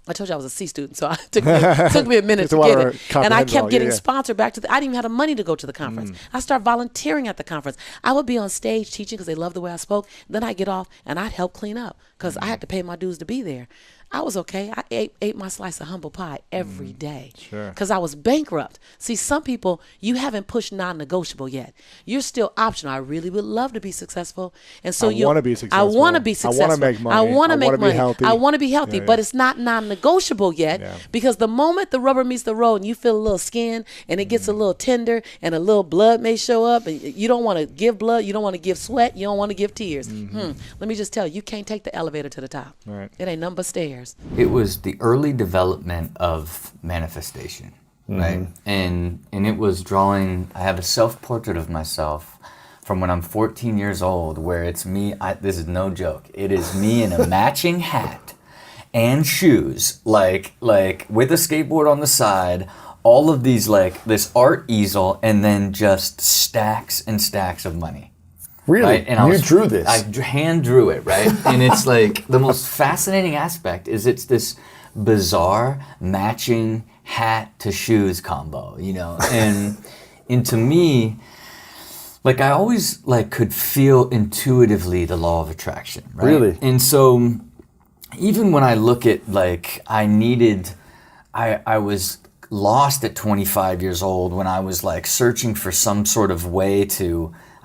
I told you I was a C student, so it took me a minute to get it. And I kept getting sponsored back to I didn't even have the money to go to the conference. I started volunteering at the conference. I would be on stage teaching because they loved the way I spoke. Then I'd get off and I'd help clean up because I had to pay my dues to be there. I was okay. I ate my slice of humble pie every day because I was bankrupt. See, some people, you haven't pushed non-negotiable yet. You're still optional. I really would love to be successful. And so I want to be successful. I want to be successful. I want to make money. I want to make money. Be healthy. I want to be healthy, but it's not non-negotiable yet because the moment the rubber meets the road and you feel a little skin and it gets a little tender and a little blood may show up and you don't want to give blood, you don't want to give sweat, you don't want to give tears. Let me just tell you, you can't take the elevator to the top. Right. It ain't nothing but stairs. It was the early development of manifestation, right? And it was drawing. I have a self-portrait of myself from when I'm 14 years old, where it's me. This is no joke. It is me in a matching hat and shoes, like with a skateboard on the side. All of these, like this art easel, and then just stacks and stacks of money. Really? Right? And you drew this? I hand drew it, right? And it's like the most fascinating aspect is it's this bizarre matching hat to shoes combo, you know? And to me, like I always like could feel intuitively the law of attraction, right? Really? And so even when I look at like I was lost at 25 years old when I was like searching for some sort of way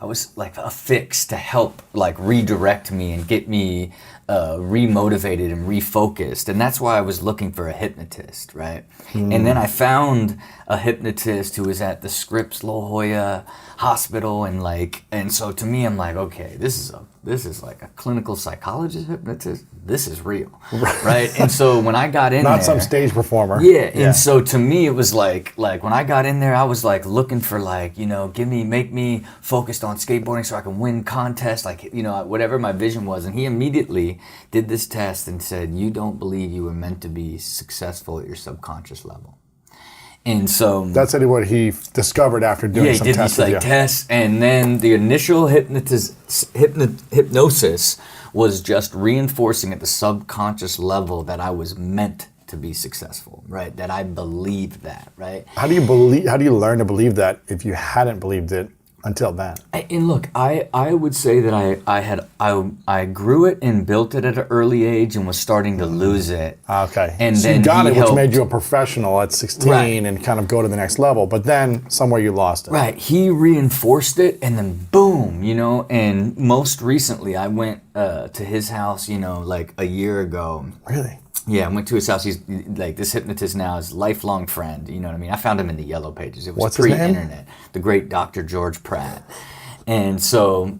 I was like a fix to help like redirect me and get me remotivated and refocused. And that's why I was looking for a hypnotist, right? And then I found a hypnotist who was at the Scripps La Jolla Hospital and so to me I'm like, okay, this is like a clinical psychologist hypnotist. This is real, right? And so when I got in not there, some stage performer. Yeah, and so to me it was like when I got in there, I was like looking for like, you know, make me focused on skateboarding so I can win contests, like, you know, whatever my vision was. And he immediately did this test and said, you don't believe you were meant to be successful at your subconscious level. And so that's what he discovered after doing some tests. Yeah, he did these tests, and then the initial hypnosis was just reinforcing at the subconscious level that I was meant to be successful, right? That I believed that, right? How do you learn to believe that if you hadn't believed it until then? And look, I would say that I grew it and built it at an early age and was starting to lose it. Okay. And so then you got it, helped. which made you a professional at 16 and kind of go to the next level. But then somewhere you lost it. Right. He reinforced it and then boom, you know, and most recently I went to his house, you know, like a year ago. Really? Yeah, I went to his house. He's like, this hypnotist now is a lifelong friend. You know what I mean? I found him in the yellow pages. It was What's his name? pre-internet. The great Dr. George Pratt. And so,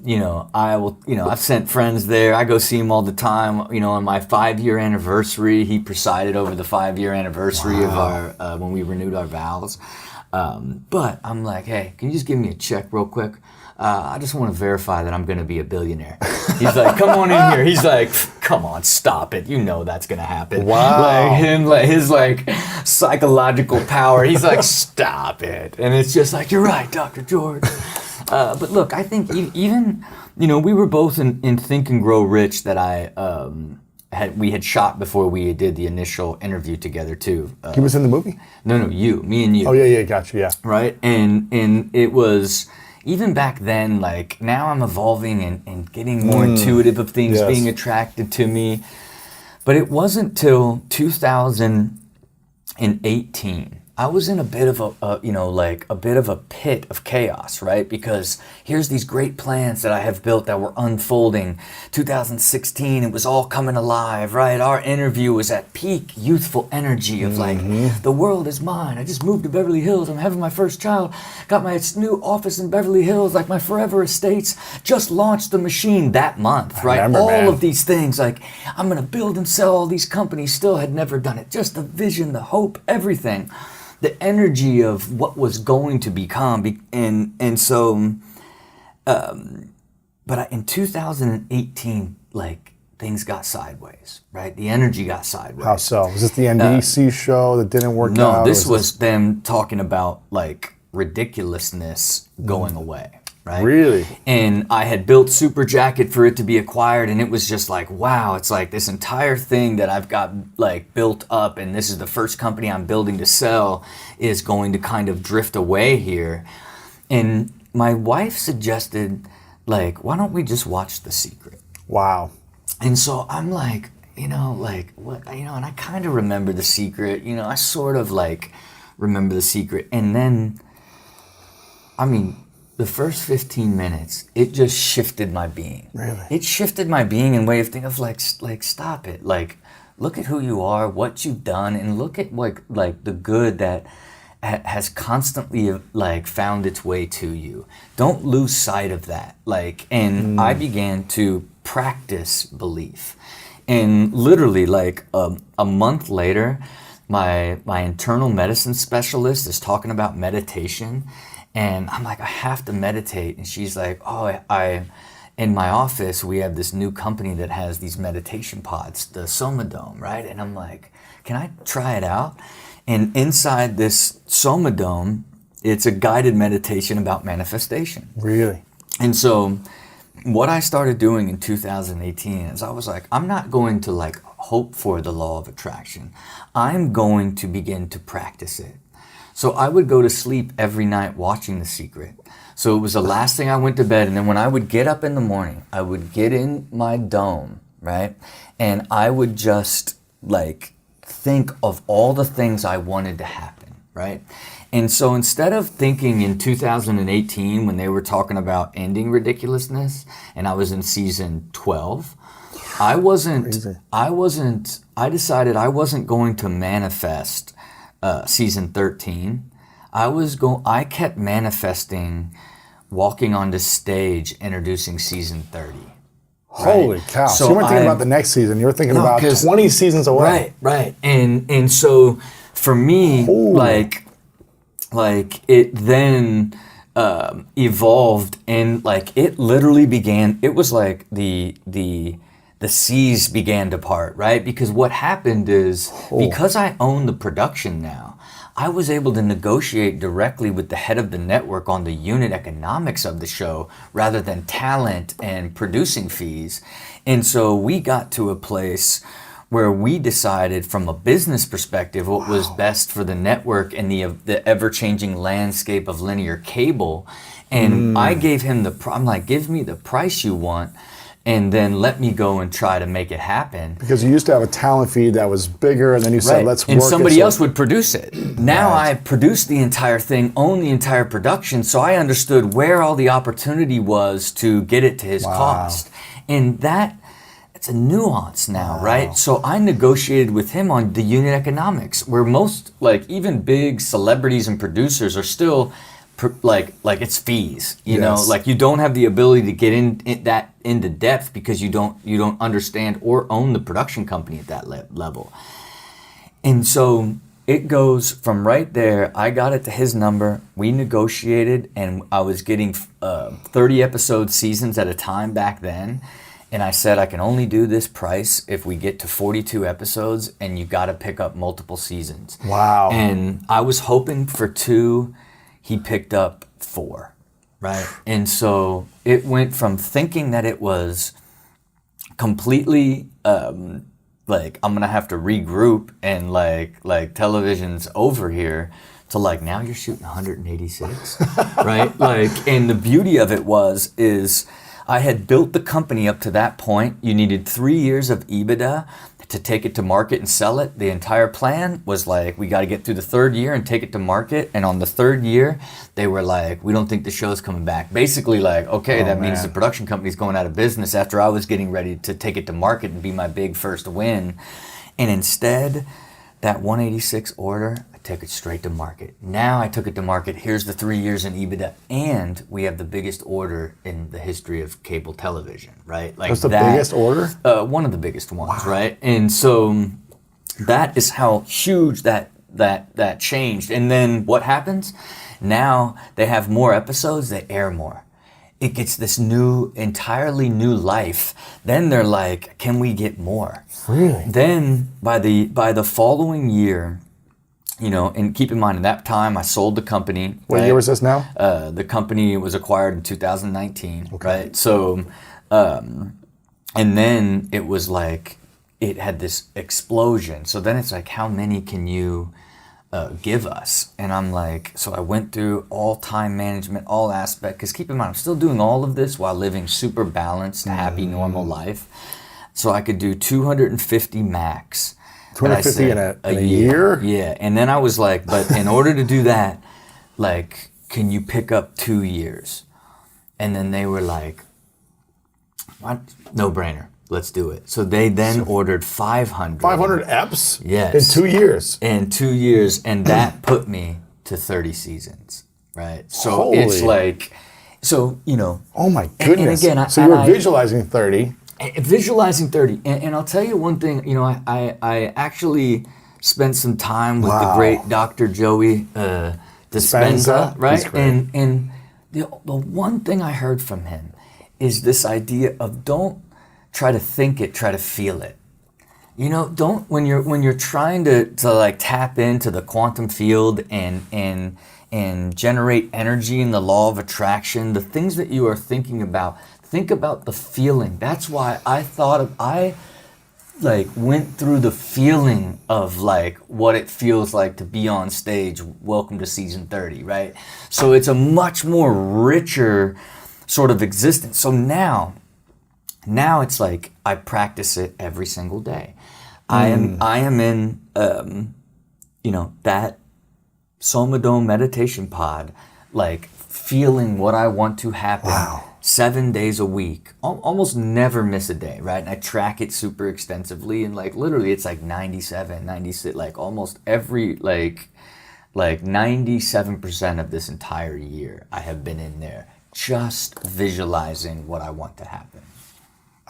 I've sent friends there. I go see him all the time. On my 5-year anniversary, he presided over the 5-year anniversary of our, when we renewed our vows. But I'm like, hey, can you just give me a check real quick? I just want to verify that I'm going to be a billionaire. He's like, come on in here. He's like, come on, stop it. That's going to happen. Wow. His psychological power. He's like, stop it. And it's just like, you're right, Dr. George. But look, I think even, we were both in Think and Grow Rich that we had shot before we did the initial interview together too. He was in the movie? No, me and you. Oh yeah, gotcha, yeah. Right, and it was, even back then, like now I'm evolving and getting more intuitive of things being attracted to me. But it wasn't till 2018. I was in a bit of a pit of chaos, right? Because here's these great plans that I have built that were unfolding. 2016, it was all coming alive, right? Our interview was at peak youthful energy of the world is mine. I just moved to Beverly Hills. I'm having my first child. Got my new office in Beverly Hills, like my forever estates. Just launched the machine that month, right? All of these things, like I'm gonna build and sell all these companies. Still had never done it. Just the vision, the hope, everything. The energy of what was going to become, in 2018, like things got sideways, right? The energy got sideways. How so? Was this the NBC show that didn't work out? No, this was them talking about like ridiculousness going away. Right? Really? And I had built Super Jacket for it to be acquired, and it was just like, wow, it's like this entire thing that I've got like built up, and this is the first company I'm building to sell, is going to kind of drift away here. And my wife suggested, like, why don't we just watch The Secret? Wow. And so I'm like, what, and I kind of remember The Secret, I sort of like remember The Secret. And then, the first 15 minutes, it just shifted my being. Really? It shifted my being in way of thinking of like stop it. Like, look at who you are, what you've done, and look at like the good that has constantly like found its way to you. Don't lose sight of that. Like, and I began to practice belief. And literally like a month later, my internal medicine specialist is talking about meditation. And I'm like, I have to meditate. And she's like, in my office, we have this new company that has these meditation pods, the Somadome, right? And I'm like, can I try it out? And inside this Somadome, it's a guided meditation about manifestation. Really? And so what I started doing in 2018 is I was like, I'm not going to like hope for the law of attraction. I'm going to begin to practice it. So I would go to sleep every night watching The Secret. So it was the last thing I went to bed. And then when I would get up in the morning, I would get in my dome, right? And I would just like think of all the things I wanted to happen, right? And so instead of thinking in 2018 when they were talking about ending ridiculousness and I was in season 12, I decided I wasn't going to manifest season 13. I kept manifesting walking onto stage introducing season 30. Holy cow. So you weren't thinking about the next season. You were thinking about 20 seasons away. Right. And so for me, like it then evolved and like it literally began, it was like the seas began to part, right? Because what happened is, because I own the production now, I was able to negotiate directly with the head of the network on the unit economics of the show rather than talent and producing fees. And so we got to a place where we decided from a business perspective what was best for the network and the ever-changing landscape of linear cable. And I gave him I'm like, give me the price you want, and then let me go and try to make it happen. Because you used to have a talent feed that was bigger, and then you said, let's work it. And somebody else would produce it. Now I produce the entire thing, own the entire production, so I understood where all the opportunity was to get it to his cost. And it's a nuance now, right? So I negotiated with him on the unit economics, where most, like even big celebrities and producers are still like it's fees, you know, Yes. like you don't have the ability to get into depth because you don't understand or own the production company at that level. And so it goes from right there. I got it to his number. We negotiated, and I was getting 30 episode seasons at a time back then. And I said, I can only do this price if we get to 42 episodes, and you got to pick up multiple seasons. Wow. And I was hoping for 2. He picked up 4, right? And so it went from thinking that it was completely like I'm gonna have to regroup and like television's over here to like now you're shooting 186, right? Like, and the beauty of it is I had built the company up to that point. You needed 3 years of EBITDA to take it to market and sell it. The entire plan was like, we got to get through the 3rd year and take it to market. And on the 3rd year, they were like, we don't think the show's coming back. Basically like, okay, that means the production company's going out of business after I was getting ready to take it to market and be my big first win. And instead, that 186 order, I took it straight to market. Now I took it to market. Here's the 3 years in EBITDA, and we have the biggest order in the history of cable television, right? Like that's the biggest order? One of the biggest ones, right? And so that is how huge that changed. And then what happens? Now they have more episodes, they air more. It gets this entirely new life. Then they're like, can we get more? Really? Then by the following year, you know, and keep in mind at that time I sold the company. What year was this now? The company was acquired in 2019, right? So, and then it was like, it had this explosion. So then it's like, how many can you give us? And I'm like, so I went through all time management, all aspect, because keep in mind, I'm still doing all of this while living super balanced, happy, normal life. So I could do 250 max. 250 in a year? Yeah. And then I was like, but in order to do that, like, can you pick up 2 years? And then they were like, what? No brainer. Let's do it. So they then ordered 500. 500 eps? Yes. In 2 years? In 2 years. And that put me to 30 seasons, right? So Holy. it's like, so, you know. Oh my goodness. And again, so you were visualizing 30. Visualizing 30. And I'll tell you one thing, you know, I actually spent some time with the great Dr. Joey Dispenza, right? And the one thing I heard from him is this idea of don't try to think it, try to feel it. You know, don't when you're trying to like tap into the quantum field and generate energy in the law of attraction, the things that you are thinking about, think about the feeling. That's why I went through the feeling of like what it feels like to be on stage. Welcome to season 30, right? So it's a much more richer sort of existence. So now it's like I practice it every single day. I am in you know, that Somadome meditation pod, like feeling what I want to happen 7 days a week. Almost never miss a day, right? And I track it super extensively, and like literally it's like 97, 96, like almost every like 97% of this entire year I have been in there just visualizing what I want to happen.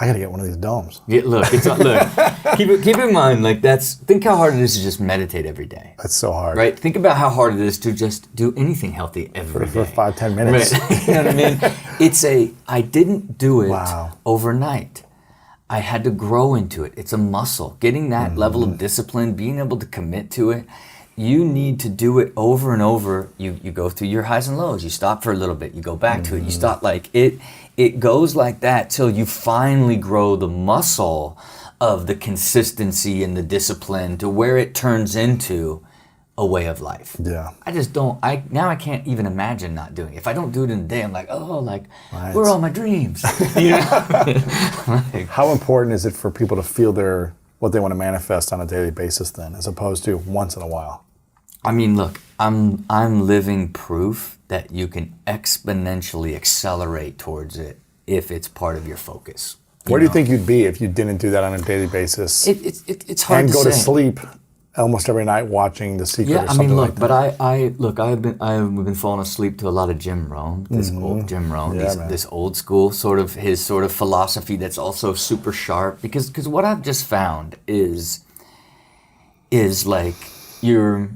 I gotta get one of these domes. Yeah, look, keep in mind, like think how hard it is to just meditate every day. That's so hard. Right? Think about how hard it is to just do anything healthy every day. For 5-10 minutes. Right. You know what I mean? I didn't do it overnight. I had to grow into it. It's a muscle. Getting that level of discipline, being able to commit to it, you need to do it over and over. You go through your highs and lows. You stop for a little bit. You go back to it. You stop like it. It goes like that till you finally grow the muscle of the consistency and the discipline to where it turns into a way of life. Yeah. I just don't, now I can't even imagine not doing it. If I don't do it in a day, I'm like, where are all my dreams? You know? How important is it for people to feel what they want to manifest on a daily basis then, as opposed to once in a while? I mean, look, I'm living proof that you can exponentially accelerate towards it if it's part of your focus. Where do you think you'd be if you didn't do that on a daily basis? It's hard and to go say. to sleep almost every night watching The Secret Yeah, or I something mean, look, like that. but I've been falling asleep to a lot of Jim Rohn, old Jim Rohn, Yeah, man. this old school his sort of philosophy that's also super sharp. Because what I've just found is like you're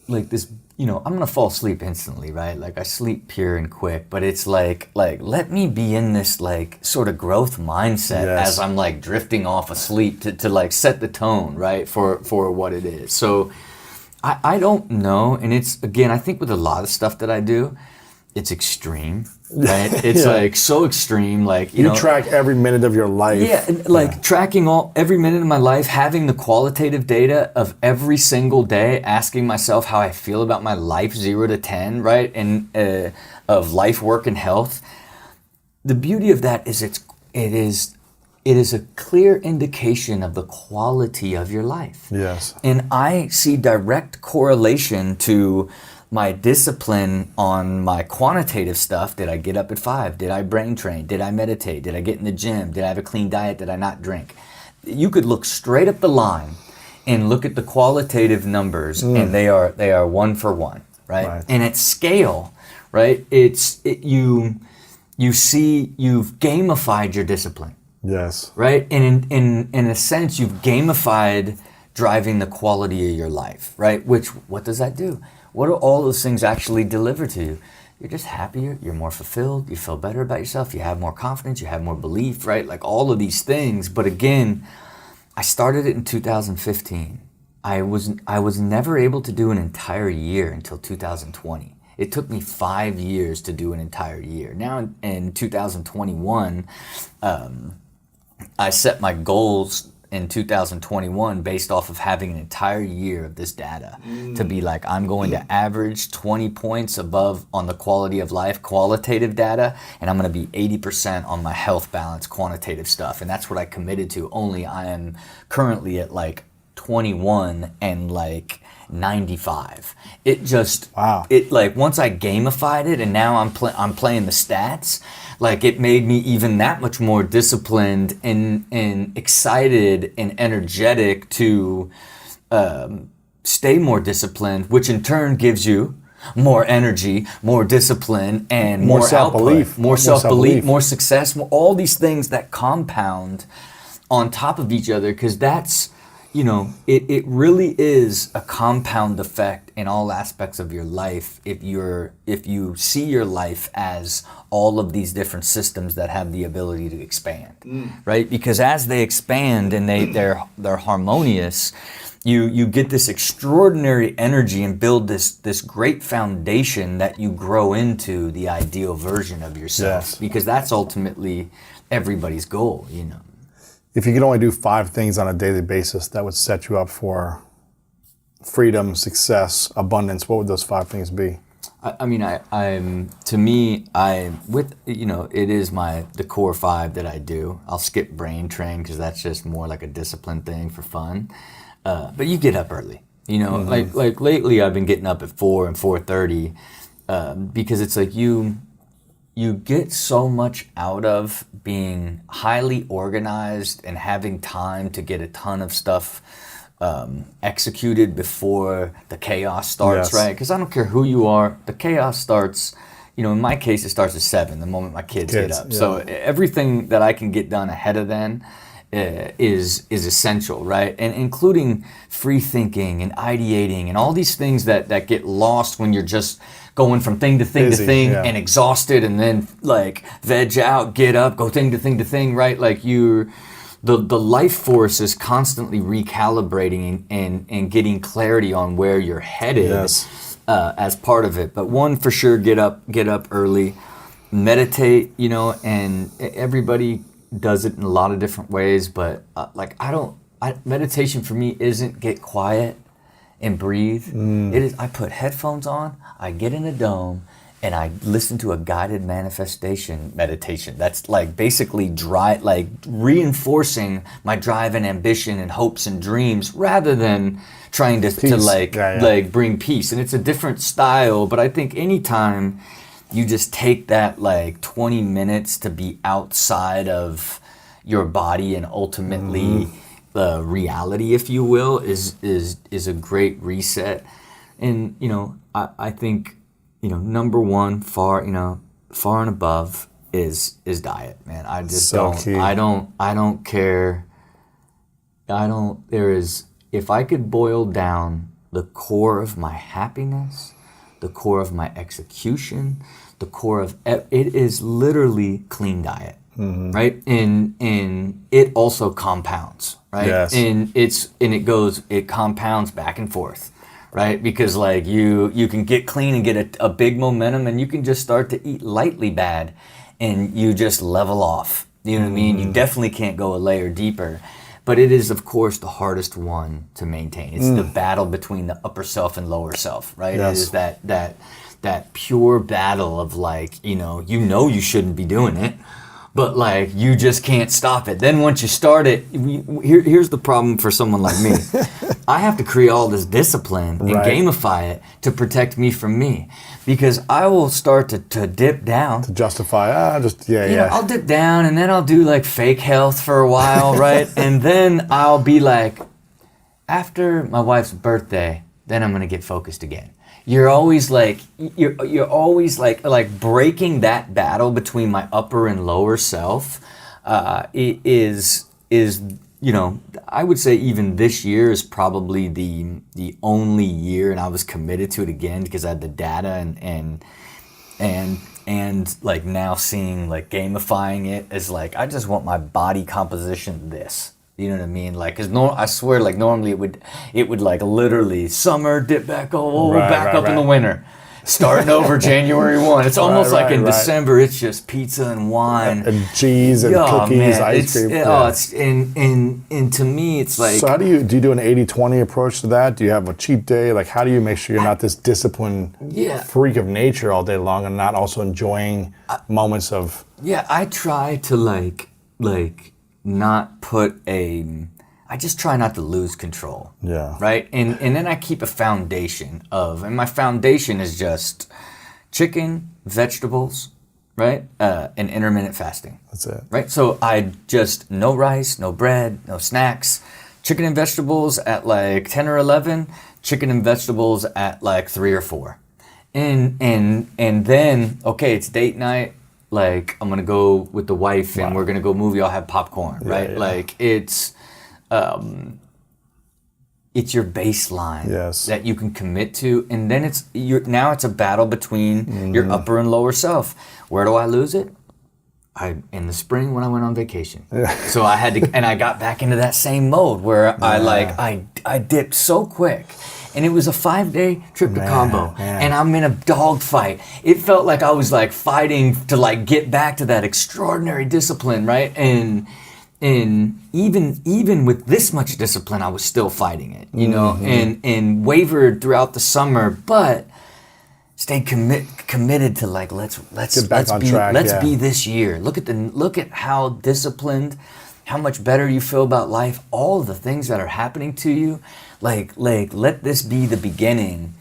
like this. I'm gonna fall asleep instantly, right? Like I sleep pure and quick, but it's like let me be in this like sort of growth mindset as I'm like drifting off asleep to like set the tone, right, for what it is. So I don't know, and it's again I think with a lot of stuff that I do, it's extreme, right? It's like so extreme, like you track every minute of your life. Yeah, like tracking every minute of my life, having the qualitative data of every single day, asking myself how I feel about my life, 0 to 10, right? And of life, work, and health. The beauty of that is it is a clear indication of the quality of your life. Yes. And I see direct correlation to my discipline on my quantitative stuff. Did I get up at 5? Did I brain train? Did I meditate? Did I get in the gym? Did I have a clean diet? Did I not drink? You could look straight up the line and look at the qualitative numbers, and they are 1 for 1, right? And at scale, right? You see you've gamified your discipline. Yes. Right? And in a sense, you've gamified driving the quality of your life, right? What does that do? What do all those things actually deliver to you? You're just happier, you're more fulfilled, you feel better about yourself, you have more confidence, you have more belief, right? Like all of these things. But again, I started it in 2015. I was never able to do an entire year until 2020. It took me 5 years to do an entire year. Now in 2021, I set my goals in 2021 based off of having an entire year of this data to be like, I'm going to average 20 points above on the quality of life qualitative data, and I'm going to be 80% on my health balance quantitative stuff. And that's what I committed to. Only I am currently at like 21 and like 95. It just it like once I gamified it and now I'm playing the stats, like it made me even that much more disciplined and excited and energetic to stay more disciplined, which in turn gives you more energy, more discipline, and more self-belief, output, more self-belief, more success, all these things that compound on top of each other, because that's, it really is a compound effect in all aspects of your life if you see your life as all of these different systems that have the ability to expand, right? Because as they expand and they're harmonious, you get this extraordinary energy and build this great foundation that you grow into the ideal version of yourself. Yes. Because that's ultimately everybody's goal, If you could only do 5 things on a daily basis that would set you up for freedom, success, abundance, what would those 5 things be? It is the core 5 that I do. I'll skip brain train because that's just more like a discipline thing for fun. But you get up early, like lately I've been getting up at 4 and 4:30 because it's like you get so much out of being highly organized and having time to get a ton of stuff executed before the chaos starts, right? Because I don't care who you are, the chaos starts, in my case, it starts at 7, the moment my kids get up. Yeah. So everything that I can get done ahead of then is essential, right? And including free thinking and ideating and all these things that get lost when you're just going from thing to thing to thing and exhausted, and then like veg out, get up, go thing to thing to thing, right? Like the life force is constantly recalibrating and getting clarity on where you're headed as part of it. But one for sure, get up early, meditate, and everybody does it in a lot of different ways, but meditation for me isn't get quiet and breathe. It is, I put headphones on, I get in a dome, and I listen to a guided manifestation meditation. That's like basically reinforcing my drive and ambition and hopes and dreams rather than trying to bring peace. And it's a different style, but I think anytime you just take that 20 minutes to be outside of your body and ultimately reality, if you will, is a great reset. And I think number one, far and above is diet, man. I just Key. I don't care. If I could boil down the core of my happiness, the core of my execution, the core of it is literally clean diet, right? And it also compounds, right? Yes. And it compounds back and forth, right? Because like you can get clean and get a big momentum, and you can just start to eat lightly bad, and you just level off. You know what I mean? You definitely can't go a layer deeper. But it is, of course, the hardest one to maintain. It's the battle between the upper self and lower self, right? Yes. It is that pure battle of like, you shouldn't be doing it, but like you just can't stop it. Then once you start it, here's the problem for someone like me. I have to create all this discipline and gamify it to protect me from me, because I will start to dip down. To justify, I'll dip down, and then I'll do like fake health for a while, right? And then I'll be like, after my wife's birthday, then I'm gonna get focused again. You're always like breaking that battle between my upper and lower self. Is I would say even this year is probably the only year, and I was committed to it again because I had the data and like now seeing like gamifying it as like, I just want my body composition this. You know what I mean? Like, cause I swear, like normally it would like literally summer dip back up in the winter, starting over January 1. It's almost like in December it's just pizza and wine and cheese and cookies, ice cream. And to me it's like. So how do you do an 80-20 approach to that? Do you have a cheat day? Like, how do you make sure you're not this disciplined freak of nature all day long and not also enjoying moments of? Yeah, I try to like not put I just try not to lose control. Yeah. Right? And then I keep a foundation and my foundation is just chicken, vegetables, right? And intermittent fasting. That's it. Right? So I just, no rice, no bread, no snacks, chicken and vegetables at like 10 or 11, chicken and vegetables at like 3 or 4. And then, okay, it's date night. Like, I'm gonna go with the wife and we're gonna go movie, I'll have popcorn, right? Yeah. Like, it's your baseline that you can commit to, and then now it's a battle between your upper and lower self. Where do I lose it? In the spring when I went on vacation. Yeah. So I had to, and I got back into that same mode where I dipped so quick. And it was a 5-day trip to Cabo, and I'm in a dogfight. It felt like I was like fighting to like get back to that extraordinary discipline, right? And even with this much discipline, I was still fighting it, and wavered throughout the summer, but stayed committed to like let's get back on track. Let's be this year. Look at how disciplined, how much better you feel about life, all of the things that are happening to you. Like let this be the beginning.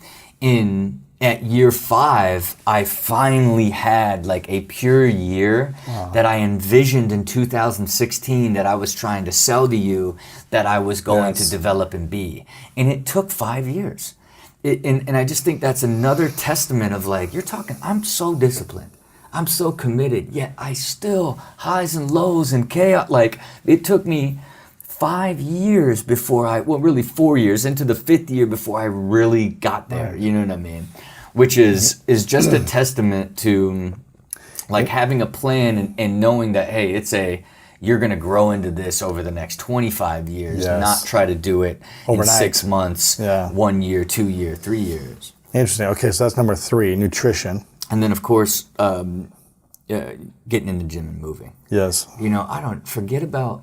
At year 5, I finally had like a pure year that I envisioned in 2016 that I was trying to sell to you that I was going to develop and be. And it took 5 years. And I just think that's another testament of like, you're talking, I'm so disciplined. I'm so committed, yet I still highs and lows and chaos. Like, it took me 5 years before really 4 years into the 5th year before I really got there. You know what I mean? Which is just a testament to like having a plan and knowing that, hey, you're going to grow into this over the next 25 years, not try to do it overnight. In 6 months, 1 year, 2 year, 3 years. Interesting. Okay, so that's number 3, nutrition. And then, of course, getting in the gym and moving. Yes. I don't forget about,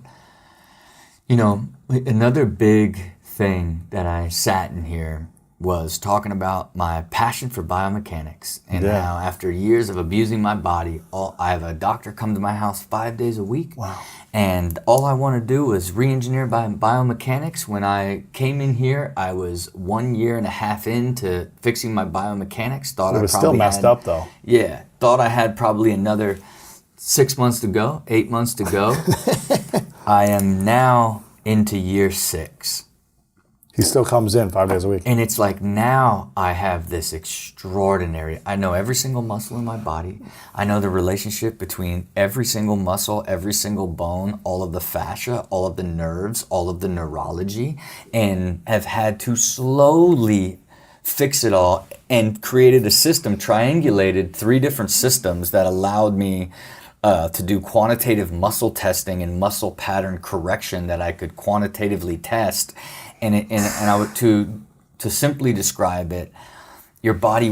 another big thing that I sat in here was talking about my passion for biomechanics and how after years of abusing my body, I have a doctor come to my house 5 days a week. Wow. And all I want to do is re-engineer biomechanics. When I came in here, I was 1.5 years into fixing my biomechanics. Thought it was still messed up though. Yeah, thought I had probably another 6 months to go, 8 months to go. I am now into year 6. He still comes in 5 days a week. And it's like, now I have this extraordinary, I know every single muscle in my body. I know the relationship between every single muscle, every single bone, all of the fascia, all of the nerves, all of the neurology, and have had to slowly fix it all and created a system, triangulated 3 different systems that allowed me to do quantitative muscle testing and muscle pattern correction that I could quantitatively test. And I would, to simply describe it, your body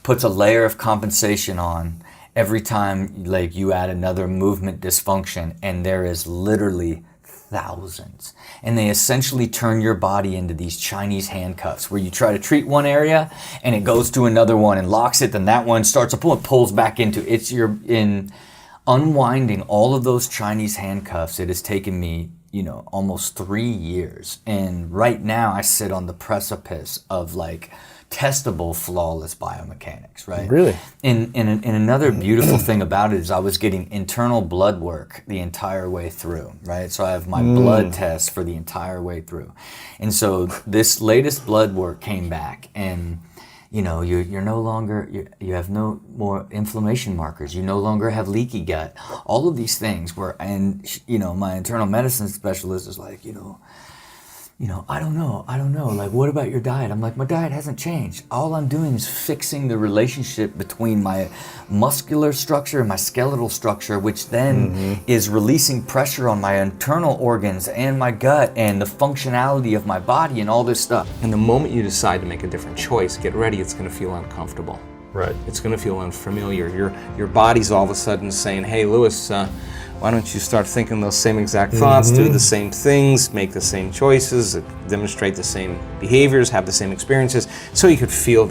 puts a layer of compensation on every time like you add another movement dysfunction, and there is literally thousands. And they essentially turn your body into these Chinese handcuffs where you try to treat one area and it goes to another one and locks it, then that one starts to pull and pulls back into it. In unwinding all of those Chinese handcuffs, it has taken me almost 3 years. And right now I sit on the precipice of like testable, flawless biomechanics, right? Really? And another beautiful thing about it is I was getting internal blood work the entire way through, right? So I have my blood test for the entire way through. And so this latest blood work came back, and you're no longer, you have no more inflammation markers. You no longer have leaky gut. All of these things my internal medicine specialist is like, I don't know. Like, what about your diet? I'm like, my diet hasn't changed. All I'm doing is fixing the relationship between my muscular structure and my skeletal structure, which then is releasing pressure on my internal organs and my gut and the functionality of my body and all this stuff. And the moment you decide to make a different choice, get ready, it's going to feel uncomfortable. Right. It's going to feel unfamiliar. Your body's all of a sudden saying, hey, Lewis, why don't you start thinking those same exact thoughts, do the same things, make the same choices, demonstrate the same behaviors, have the same experiences, so you could feel